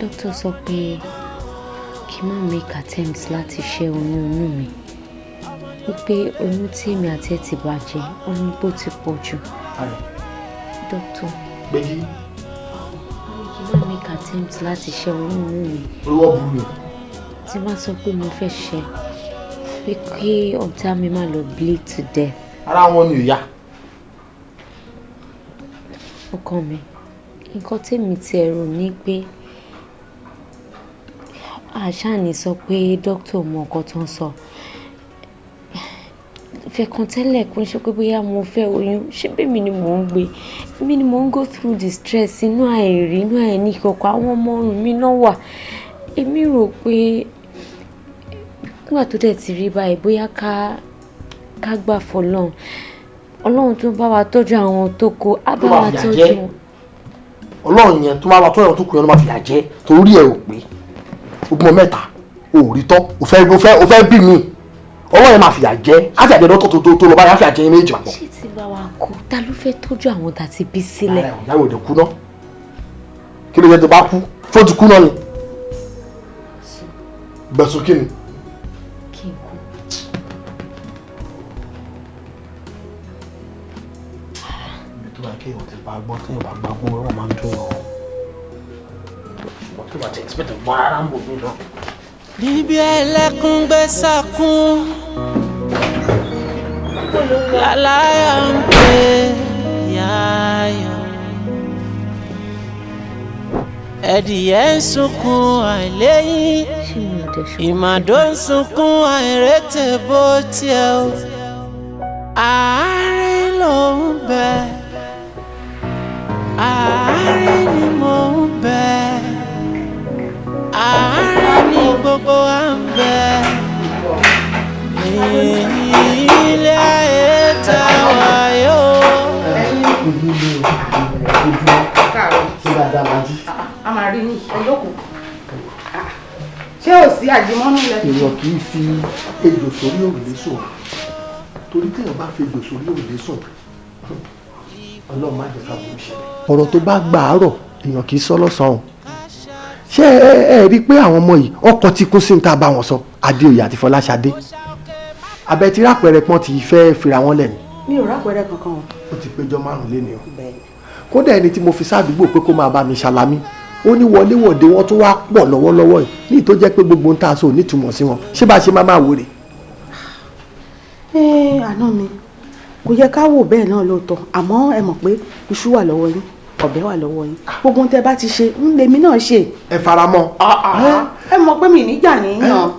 doctor sọ pé kí n má make attempts láti ṣẹ́ oyún inú mi. Wípé oyún tí èmi àti ẹ ti bàjẹ́, oyún bó ti pọ̀ jù. Doctor. Gbégi. Kí n má make attempts láti ṣẹ́ oyún inú mi. Olúwọ́ burú mi. Tí bá sọ pé mo fẹ́ ṣẹ́, pé kí ọ̀tá mi má lọ bleed to death. Ara wọn ni ò yá. Ọkọ mi. Nǹkan tèmi ti ẹ̀rù ní pé àṣàní sọ pé dókítà mọ nǹkan tó ń sọ. Fẹ̀kàn tẹ́lẹ̀ kó ń ṣe pé bóyá mo fẹ́ oyún ṣé bẹ́ẹ̀ ni mò ń gbé. Èmi ni mò ń go through the stress inú àìrí inú àìní ìkọ̀kọ̀ àwọn ọmọ ọrùn mi náà wà. Èmi rò pé nígbà tó dẹ̀ ti rí báyìí bóyá ká gbà fọlọ́run. Ọlọ́run tó bá wa tọ́jú àwọn tó kó á bá wa tọ́jú wọn. Ọlọ́run yẹn tó máa wà tó ẹ̀rọ tó kù yẹn ló máa fìyà jẹ torí ẹ̀ ò pé ogun mẹ́ta ò rí tán ò fẹ́ bí mi Ọlọ́run yẹn máa fìyà jẹ á fìyà jẹ dọ́tọ̀ tó lọ báyà fìyà jẹ yín méjì papọ̀. Ṣé ti bá wa kú ta ló fẹ́ tọ́jú àwọn tàti bí sílẹ̀? Ìyá ìwòdì kú náà kí ló yẹ tó bá kú tó ti kú náà ni gbẹ̀sùn kí ni. Kí n kú. tó bá kéèyàn ti bá gbọ́ téèyàn bá gbá gbọ́ wọn máa ń dùn ọ́. ṣùgbọ́n tó bá ti expect gbọ́ ara ń bò mí náà. níbi ẹlẹ́kùn gbé sàkún láláyà ń pè yáyọ̀ ẹ̀dìyẹ ń sunkún àìléyìn ìmàdó ń sunkún àìrètè bó tiẹ̀ o àárín ló ń bẹ àárín ni mò ń bẹ àárín ni gbogbo wa ń bẹ ilé ayé tá a wà yóò. a máa rí ní ẹlòkùn ṣé ò sí àjẹmọ́nú lẹ́nu. èèyàn kì í fi ejò sórí òrùlé sùn torí téèyàn bá fi ejò sórí òrùlé sùn ọlọ́run má jẹ́ ká burú ṣẹlẹ̀. ọ̀rọ̀ tó bá gbà àárọ̀ èèyàn kì í sọ lọ́sàn-án ṣé ẹ rí i pé àwọn ọmọ yìí ọkọ̀ tí kún sí ní ta bá wọn sọ Adéoyè àti Fọláṣadé abẹ tí rápẹrẹ pọ́n ti fẹ́ fira wọn lẹ́nu. mi ò rápẹrẹ kankan o. ó ti péjọ márùn lé ní o. kódà ẹni tí mo fi sádùúgbò pé kó máa bá mi ṣàlámí ó ní wọléwọ̀de wọn tó wá pọ̀ lọ́wọ́lọ́wọ́ yìí ní ìtó jẹ́ pé gbogbo ń ta aṣọ nítumọ̀ sí wọn ṣé bá a ṣe máa wòrè. àná mi kò yẹ ká wò bẹ́ẹ̀ náà lóòótọ́ àmọ́ ẹ mọ̀ pé iṣu wà lọ́wọ́ yín ọ̀bẹ wà lọ́wọ́ yín gbogbo ohun tẹ́ bá ti ṣe ń lèmi náà ṣe. ẹ fara mọ́. ẹ mọ̀ pé mi níjà níyàn.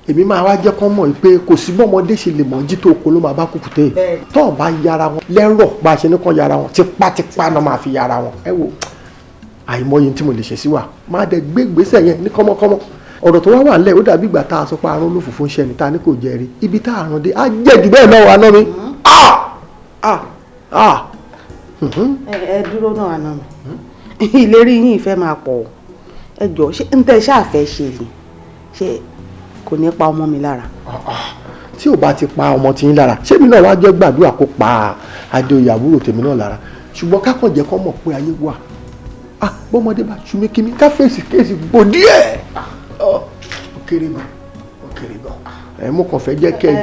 èmi máa wá jẹ́ kọ́ mọ̀ pé kò sí bọ́mọdé ṣe lè mọ̀ jí tó oko ló máa bá kùkùté tó bá yára wọn lẹ́rọ̀ bá a ṣe ní kàn yára wọn tipátipá náà máa fi yára wọn ẹ wò àìmọye tí mo lè ṣe sí wa máa dẹ gbé gbèsè yẹn ní kọ́mọ́kọ́mọ́ ọ̀rọ̀ tó wá wà nílẹ̀ ó dàbí ìgbà tá a sọ pé arún olófòfó ń ṣe ẹni tá a ní kò jẹ́ rí ibi tá a rán dé á jẹ́ jù bẹ́ẹ̀ náà wà náà mi. ẹ dúró náà àná mi ìlérí yín ìfẹ́ máa pọ̀ ẹ jọ ṣé ń tẹ́ ṣáà fẹ́ ṣe yìí ṣé kò ní pa ọmọ mi lára. tí ò bá ti pa ọmọ tí yín lára ṣé mi náà wá jẹ́ gbàdúrà kó pa Adéoyè àbúrò tèmi náà lára ṣùgbọ́n kákan jẹ́ kọ́ mọ̀ pé ayé wà bọ́mọdé bá ṣumi kí mi ká fèsì kéèsì gbò díẹ̀ ó kéré gan mo kàn fẹ́ jẹ́ kẹ́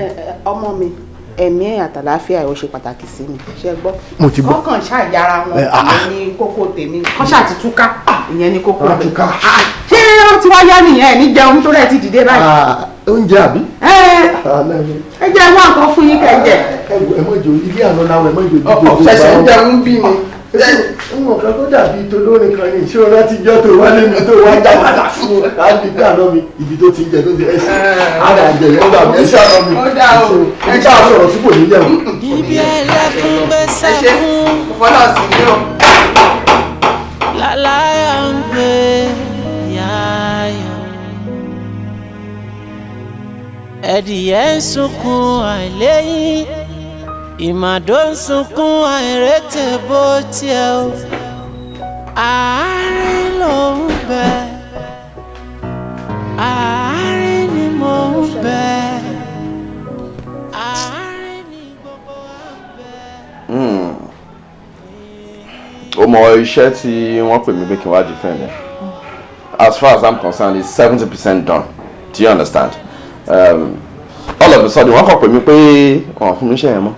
ọmọ mi ẹ̀mí ẹ̀ àtàláfíà ẹ̀ ó ṣe pàtàkì sí mi ṣe gbọ́. mo ti gbọ́. kọ́kàn ṣàyàrá wọn ìyẹn ní kókó tèmi kọ́ ṣàtútúká ìyẹn ní kókó tèmi. ṣé ó ti wá yá nìyẹn ní jẹun tó rẹ̀ ti dìde báyìí. oúnjẹ àbí. ẹ jẹ́ wá nǹkan fún yín kẹ́ jẹ. ẹ mọ̀ jò ilé àná náà ẹ mọ̀ jò dídò. ṣẹ̀ṣẹ̀ ń jẹun bí mi. Nǹkan kan tó dàbí tolórin kan ní ìṣòro láti jọ́ tó wálé mi tó wá já padà fún un. Á di pé àná mi ibi tó ti ń jẹ tó ti ẹsẹ̀. Ara àjẹyẹ ó dàbí ẹsẹ̀ àná mi. Ó dà o. Ibi tá a sọ̀rọ̀ sí kò ní yẹ̀ wọ́n. Ibi ẹlẹ́kùn gbé sẹ́kùn. Fọlọ́ sí ní o. Láláyà ń gbé yáyọ̀. Ẹ̀dìyẹ ń sunkún àìléyìn. Ìmàdó ń sunkún àìrètè bó tiẹ̀ o àárín ló ń bẹ àárín ni mò ń bẹ àárín ni gbogbo wa ń bẹ. ó mọ iṣẹ́ tí wọ́n pè mí pé kí n wá defend ẹ̀ as far as I'm concerned it's 70% done do you understand all of a sudden wọ́n kàn pè mí pé wọ́n fún mi iṣẹ́ yẹn mọ́.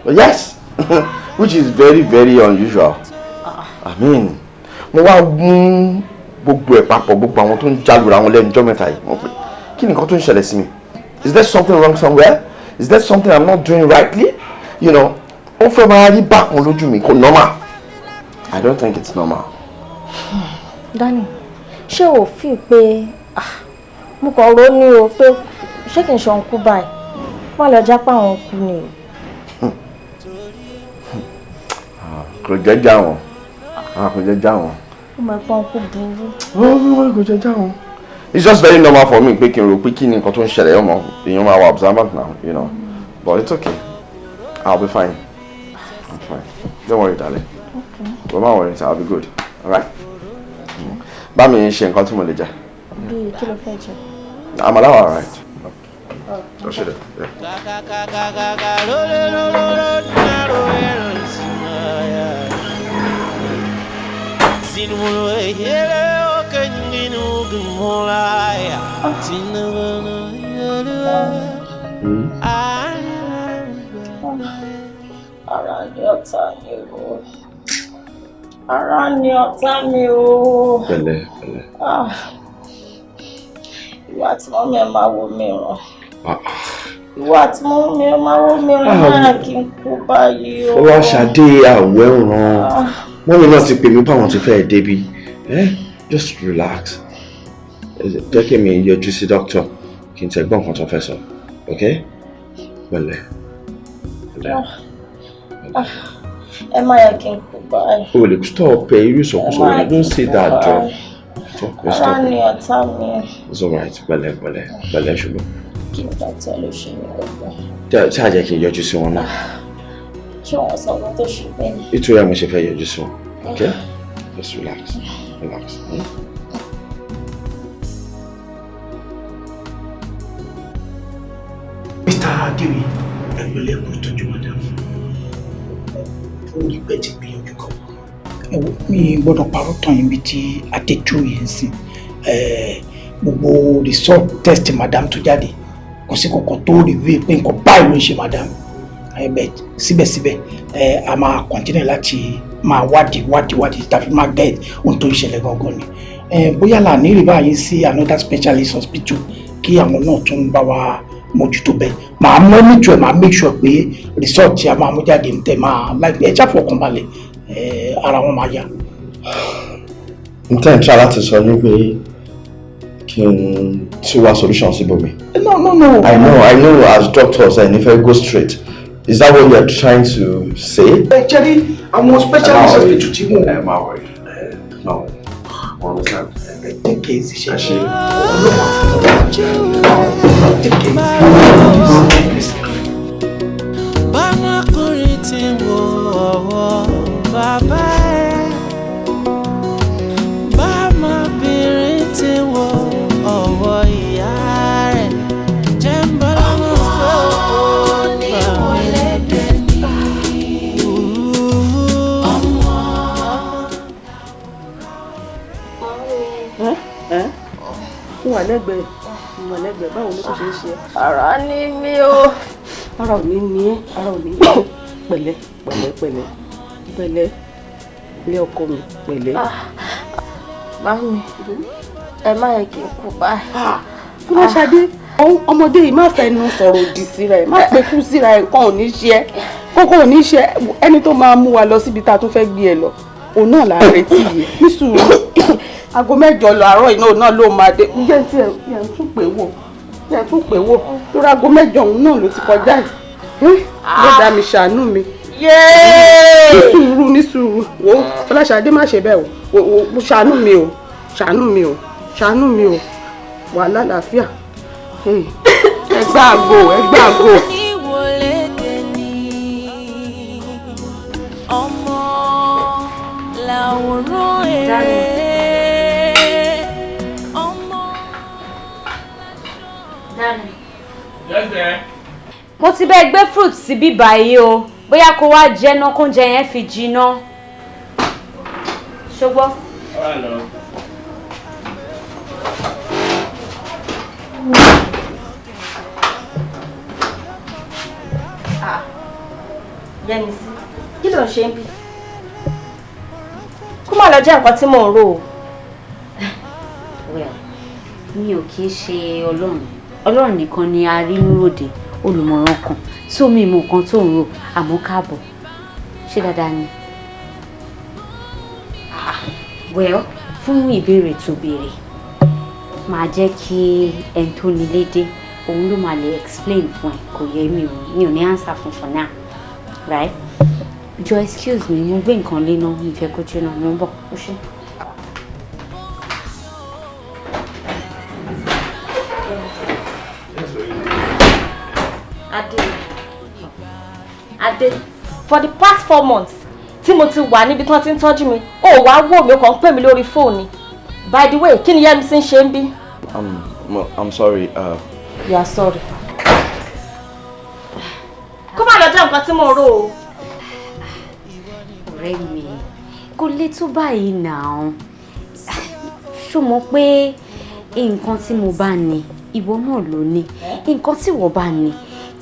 Yes, which is very very unusual. I mean, mo wá mú gbogbo ẹ̀ papọ̀ gbogbo àwọn tó ń jálura wọn lẹ́nu ọjọ́ mẹ́ta yìí mo pè kí ni nǹkan tó ń ṣẹlẹ̀ sí mi? Is there something wrong somewhere? Is there something I'm not doing rightly? You know, ó fẹ́ máa rí bákan lójú mi kò normal. I don't think it's normal. Danny, ṣé o fi pé mo kàn rò ní o pé ṣé kì í ṣe òǹkú báyìí wọ́n lọ jápá àwọn òǹkú ni o. Kò jẹ́ já wọn. Kò jẹ́ já wọn. Ó máa pọ́n kú burú. Kò jẹ́ já wọn. It's just very normal for me pé kí n rò pé kí ni nǹkan tó ń ṣẹlẹ̀ ọmọ èèyàn máa wà observant now, you know. But it's okay. I'll be fine. I'm fine. Don't worry, darling. Okay. Don't worry, I'll be good. All right? Bá mi ṣe nǹkan tí mo lè jẹ. Bí kí ló fẹ́ jẹ? I'm allowed, all right. I'll shut it. Yeah. Ara ni ọ̀tá ni èrò. Ara ni ọ̀tá mi o. Pẹ̀lẹ́. Ìwà tí wọ́n mi máa wo mi ràn. Ìwà tí wọ́n mi máa wo mi ràn máa kí n kú báyìí o. Fọláṣadé àwẹ̀ràn. Mọ́mí náà ti pè mí báwọn ti fẹ́ débi. Just relax. Jẹ́ kí mi yọjú sí dókítà kí n tẹ̀ gbọ́n nǹkan tó fẹ́ sọ. Okay? Pẹ̀lẹ́. Ẹ má yẹ kí n kú báyìí. O lè stop irú ìsọkúsọ. Don't say that, John. Ara ni ọ̀tá mi. It's alright. Pẹ̀lẹ́ ṣùgbọ́n. Kí n bá tẹ ló ṣe ní ọgbọ́n. Tí a jẹ́ kí n yọjú sí wọn náà. Ṣé wọ́n sọ ọ̀rọ̀ tó ṣe bẹ́ẹ̀ ni? Nítorí àwọn ṣe fẹ́ yọjú sí wọn. Okay? Just relax. Mr. Adewi, ẹgbẹ̀lẹ́ kò tọ́jú madam. Ó ní pẹ́ ti gbìyànjú kan. Mi gbọ́dọ̀ parọ́ tán yín bí tí Adéjú yìí ń sìn. Gbogbo result test madam tó jáde. Kò sí kankan tó review pé nǹkan báyìí ló ń ṣe madam. Síbẹ̀síbẹ̀ a máa continue láti máa wádìí tàbí máa get ohun tó ń ṣẹlẹ̀ gangan ni. Bóyá là ní ìrìbá yìí sí another specialist hospital kí àwọn náà tún bá wa mójútó bẹ́ẹ̀. Màá monitor ẹ̀, màá make sure pé result tí a máa mú jáde ń tẹ̀ máa láìpẹ́ ẹ̀já fọkànbalẹ̀ ara wọn máa yá. N tẹ́ ń ṣá láti sọ ní pé kí n tún wá solution síbòmí. No. I know as doctors I never go straight. Is that what you are trying to say? Actually, àwọn specialist hospital tí mo. Ẹ máa wọ̀rí. No. Wọ́n ló sá. Take care ṣe ṣe. Bámakùnrin ti wo ọwọ́ bàbá ẹ̀. Bámabìnrin ti wo ọwọ́ ìyá rẹ̀. Jẹ́ ń bọ́ lọ́mọ fún ní ìwọlẹ́gbẹ̀ ní ọmọ. Wà lẹ́gbẹ̀ẹ́ báwo ló ṣe ń ṣe ẹ́? Ara ni mi o. Ara ò ní ní ẹ́, ara ò ní ní ẹ́. Pẹ̀lẹ́ ilé ọkọ mi pẹ̀lẹ́. Mami, ẹ má yẹ kí n kú báyìí. Fọláṣadé, ọmọdé yìí má fẹnu sọ̀rọ̀ òdì síra ẹ̀, má pekú síra ẹ̀, nǹkan ò ní ṣe ẹ́. Kókó ò ní ṣe ẹni tó máa mú wa lọ síbi tá a tún fẹ́ gbé ẹ lọ. Òun náà là ń retí yìí. Ní sùúrù. Aago 8 lọ àárọ̀ iná náà ló máa dé. Ǹjẹ́ tí ẹ tún pè wò? Lórí aago 8 òun náà ló ti kọjá yìí. Ló dá mi ṣàánú mi. Ní sùúrù. Wo Fọláṣadé má ṣe bẹ́ẹ̀ o. Ṣàánú mi o. Wà lálàáfíà. Ẹ gbàgbó. Ọmọ làwòrán èrè. Mo ti bẹ́ẹ̀ gbé fruit síbí báyìí o, bóyá kó wá jẹ náà kóúnjẹ yẹn fi jiná. Ṣùgbọ́n. Yẹ́misí, kí ló ń ṣe ń bí? Kó má lọ jẹ́ nǹkan tí mò ń rò ó. Well, mi ò kìí ṣe Ọlọ́run nìkan ni a rí níròdè olùmọ̀ràn kan tó mi mọ̀ kan tó ń rò àmọ́ káàbọ̀ ṣé dáadáa ni. Well, fún ìbéèrè tó béèrè máa jẹ́ kí ẹni tó nílé dé òun ló máa lè explain fún ẹ kò yẹ mi ò ní answer fún for now, right? Jọ̀ọ́ excuse me, mo gbé nǹkan lé náà mi fẹ́ kó jóná mo ń bọ̀ ó ṣe. Adé, for the past 4 months tí mo ti wà níbi tí wọ́n ti ń tọ́jú mi, ó wá wò mí ó kàn ń pè mí lórí fóònù. By the way, kí ni Yẹ́misí ń ṣe ń bí? I'm sorry. You are sorry. Kó má lọ jẹ́ nǹkan tí mo rò ó. Ọ̀rẹ́ mi, kò lè tó báyìí náà. Ṣó mọ̀ pé nǹkan tí mo bá ní, ìwọ náà ló ní. Nǹkan tí ìwọ bá ní,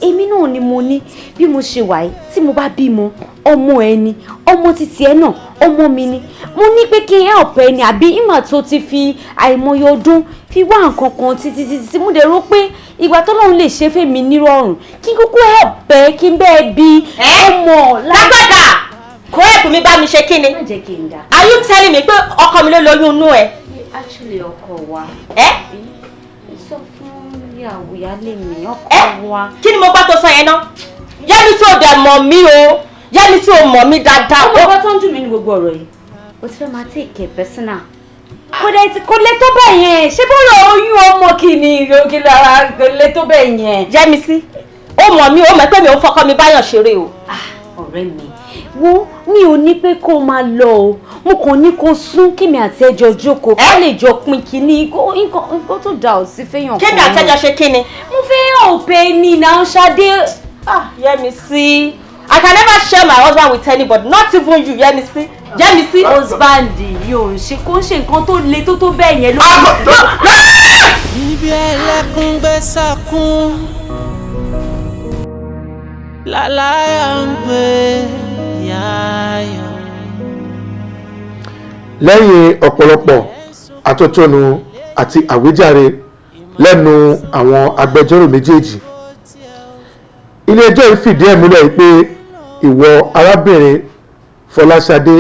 èmi náà ni mo ní. Bí mo ṣe wà yìí, tí mo bá bímọ, ọmọ ẹni, ọmọ títí ẹ náà, ọmọ mi ni mo ní pé kí n help ẹ ni àbí ìmọ̀ tó ti fi àìmọye ọdún fi wá nǹkan kan títí mo dẹ̀ rò pé ìgbà tọ́lọ́run lè ṣe fèmí nírọ̀rùn kí n kúkú help ẹ kí n bẹ́ẹ̀ bí ọmọ lágbàdà kò help mi bá mi ṣe kí ni. má jẹ́ kí n dá. Are you telling me pé ọkọ mi ló lóyún inú ẹ? Actually ọkọ wa. Sọ fún ìyàwó ìyálé mi ọkọ wa. Kí ni mo gbọ́ tó sọ yẹn náà? Yẹ́mi tí o dẹ̀ mọ̀ mí o yẹ́mi tí o mọ̀ mí dáadáa. ọmọ ọkọ tó ń dùn mí ní gbogbo ọ̀rọ̀ yìí o ti fẹ́ máa take it personal. kò lè tó bẹ́ẹ̀ yẹn ṣé bọ́lá oyún ọmọ kìíní kò lè tó bẹ́ẹ̀ yẹn. Yẹ́mi sí o mọ̀ mí o mọ̀ pé mi ò fọkọ mi báyọ̀ ṣeré o. ọ̀rẹ́ mi wo mi ò ní pé kó máa lọ o mo kàn ní kó sún kíni àti ẹjọ́ jókòó ká lè jọ pín kíní nǹkan tó dà ọ́ sí fẹ́yàn kan. kíni àti ẹjọ́ ṣe kíni. mo fẹ́ òpè ni náà Ṣadé. Yẹ́mi sí I can never share my husband with anybody not even you Yẹ́mi sí. Yẹ́mi sí. husband yóò ṣe kó ṣe nǹkan tó le tó bẹ́ẹ̀ yẹn ló. ibi ẹlẹ́kùn gbé sákún lálàyà ń gbé yáyọ. lẹ́yìn ọ̀pọ̀lọpọ̀ atótónu àti àwíjàre lẹ́nu àwọn agbẹjọ́rò méjèèjì ilé-ẹjọ́ yìí fìdí ẹ̀ múlẹ̀ pé ìwọ arábìnrin Fọláṣadé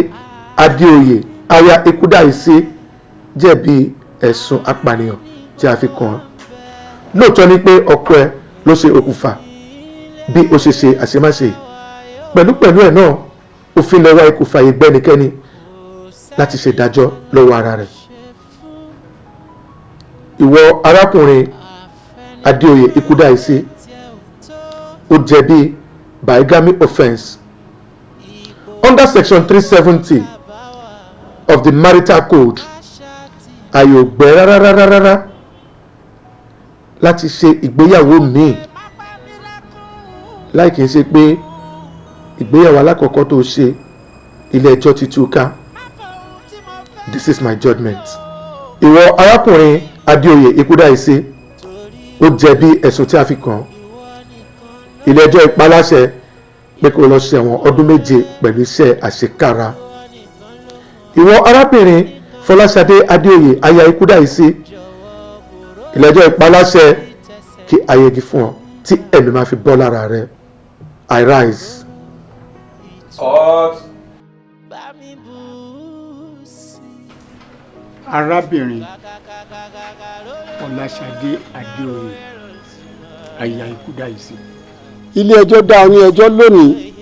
Adéoyè aya Ikúdàísí jẹ̀bi ẹ̀sùn apànìyàn tí a fi kàn án lóòótọ́ ni pé ọkọ ẹ ló ṣe okùnfà bí ó ṣe ṣe àṣemáṣe pẹ̀lú ẹ̀ náà òfin lọ́wọ́ ikú fàyè gbẹ́nikẹ́ni láti ṣèdájọ́ lọ́wọ́ ara rẹ̀ ìwọ arákùnrin Adéoyè Ikúdàísí ó jẹ̀bi bigamy offence under section 370 of the marital code ààyè ò gbẹ́ rárá láti ṣe ìgbéyàwó míì láì kìí ṣe pé ìgbéyàwó alákọ̀ọ́kọ́ tó ṣe ilé ẹjọ́ ti tú ká. This is my judgment. ìwọ arákùnrin Adéoyè Ikúdàísí ó jẹ̀bi ẹ̀sùn tí a fi kàn án ilé ẹjọ́ ìpaláṣẹ pé kó lọ ṣẹ̀wọ̀n ọdún 7 pẹ̀lú iṣẹ́ àṣekára. ìwọ arábìnrin Fọláṣadé Adéoyè aya Ikúdàísí ilé ẹjọ́ ìpaláṣẹ kí ayẹyẹ fún ọ tí ẹ̀mí máa fi bọ́ lára rẹ. I rise. arábìnrin Fọláṣadé Adéoyè aya Ikúdàísí. ilé ẹjọ́ dá ọ ní ẹjọ́ lónìí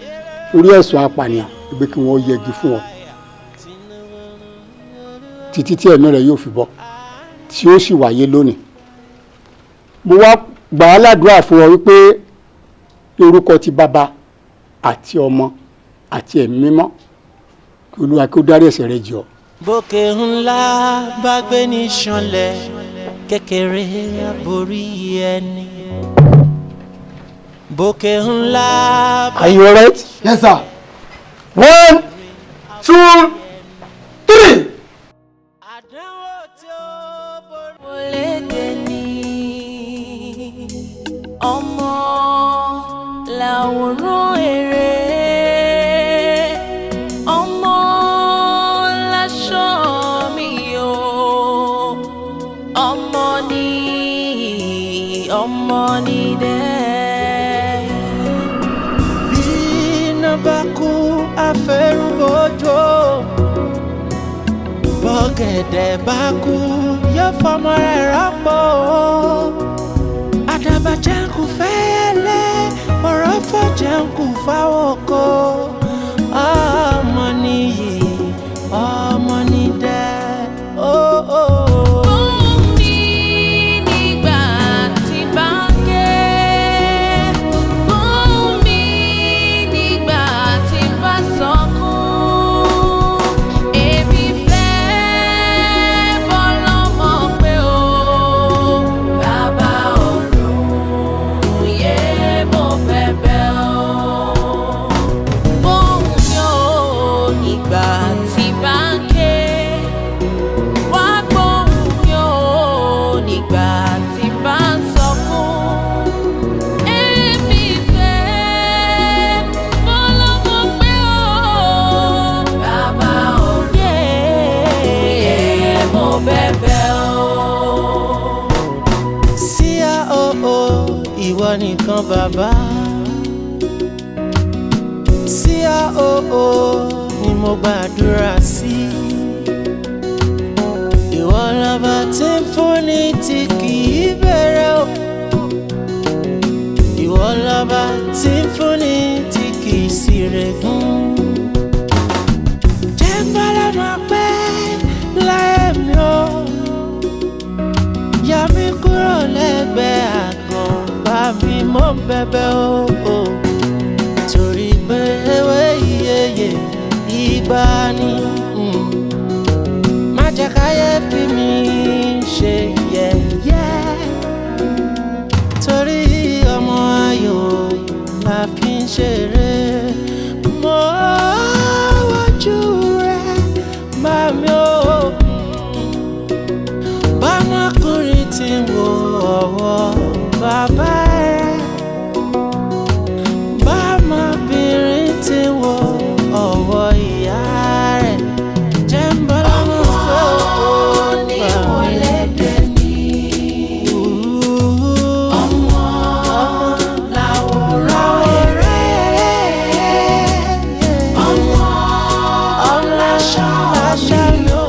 orí ẹ̀sùn apànìyàn pé kí wọ́n yẹgi fún ọ títí tí ẹ̀mí rẹ̀ yóò fi bọ́ tí ó sì wáyé lónìí. mo wá gbà á ládùúrà fún ọ wípé lórúkọ ti bàbá àti ọmọ àti ẹ̀mí mímọ́ kí Olúwa kí ó dárí ẹ̀ṣẹ̀ rẹ jì ọ́. bókè ńlá bá gbé ní ṣánlẹ̀ kékeré àborí ẹni. bókè ńlá. Are you alright? Yes, sir. 1, 2, 3. ọmọ làwòrán èrè ọmọ láṣọ mi o ọmọ ni dẹ́. bí iná bá kú afẹ́rúbọjọ́ bọ́gẹ̀dẹ̀ bá kú yóò fọmọ rẹ̀ rọ́pò. àdàbà jẹ́ǹkù fẹ́yẹlé ọ̀rọ̀ fọ́ jẹ́ǹkù fáwọ́kọ́ ọmọ nìyí ọmọ ní dẹ́. nìkan bàbá sí àó ni mo gbàdúrà sí. Ìwọ lọba tí ń fúnni tí kì í bẹ̀rẹ̀ o. Ìwọ lọba tí ń fúnni tí kì í sì rẹ̀gùn. Jẹ́ bọ́lá máa pẹ́ láyé mi o. Yà mí kúrò lẹ́gbẹ̀ẹ́ àgàn, bá mi mọ́ bẹ̀bẹ̀ o. Torí pé ewé iyeye ìgbà ni. Má jẹ́ káyé bí mi ṣe yẹ̀yẹ́. Torí ọmọ ayọ̀ la fi ń ṣeré. Mo wojú rẹ̀ bá mi o. Bámakùnrin tí ń wo ọwọ́ bàbá ẹ̀. Bámabìnrin tí ń wo ọwọ́ ìyá rẹ̀. Jẹ́ ń bọ́lá mọ́ fẹ́ o. Ní ìwọlẹ́gbẹ̀ ni. Ọmọ làwòrán rẹ̀. Ọmọ láṣà mi o.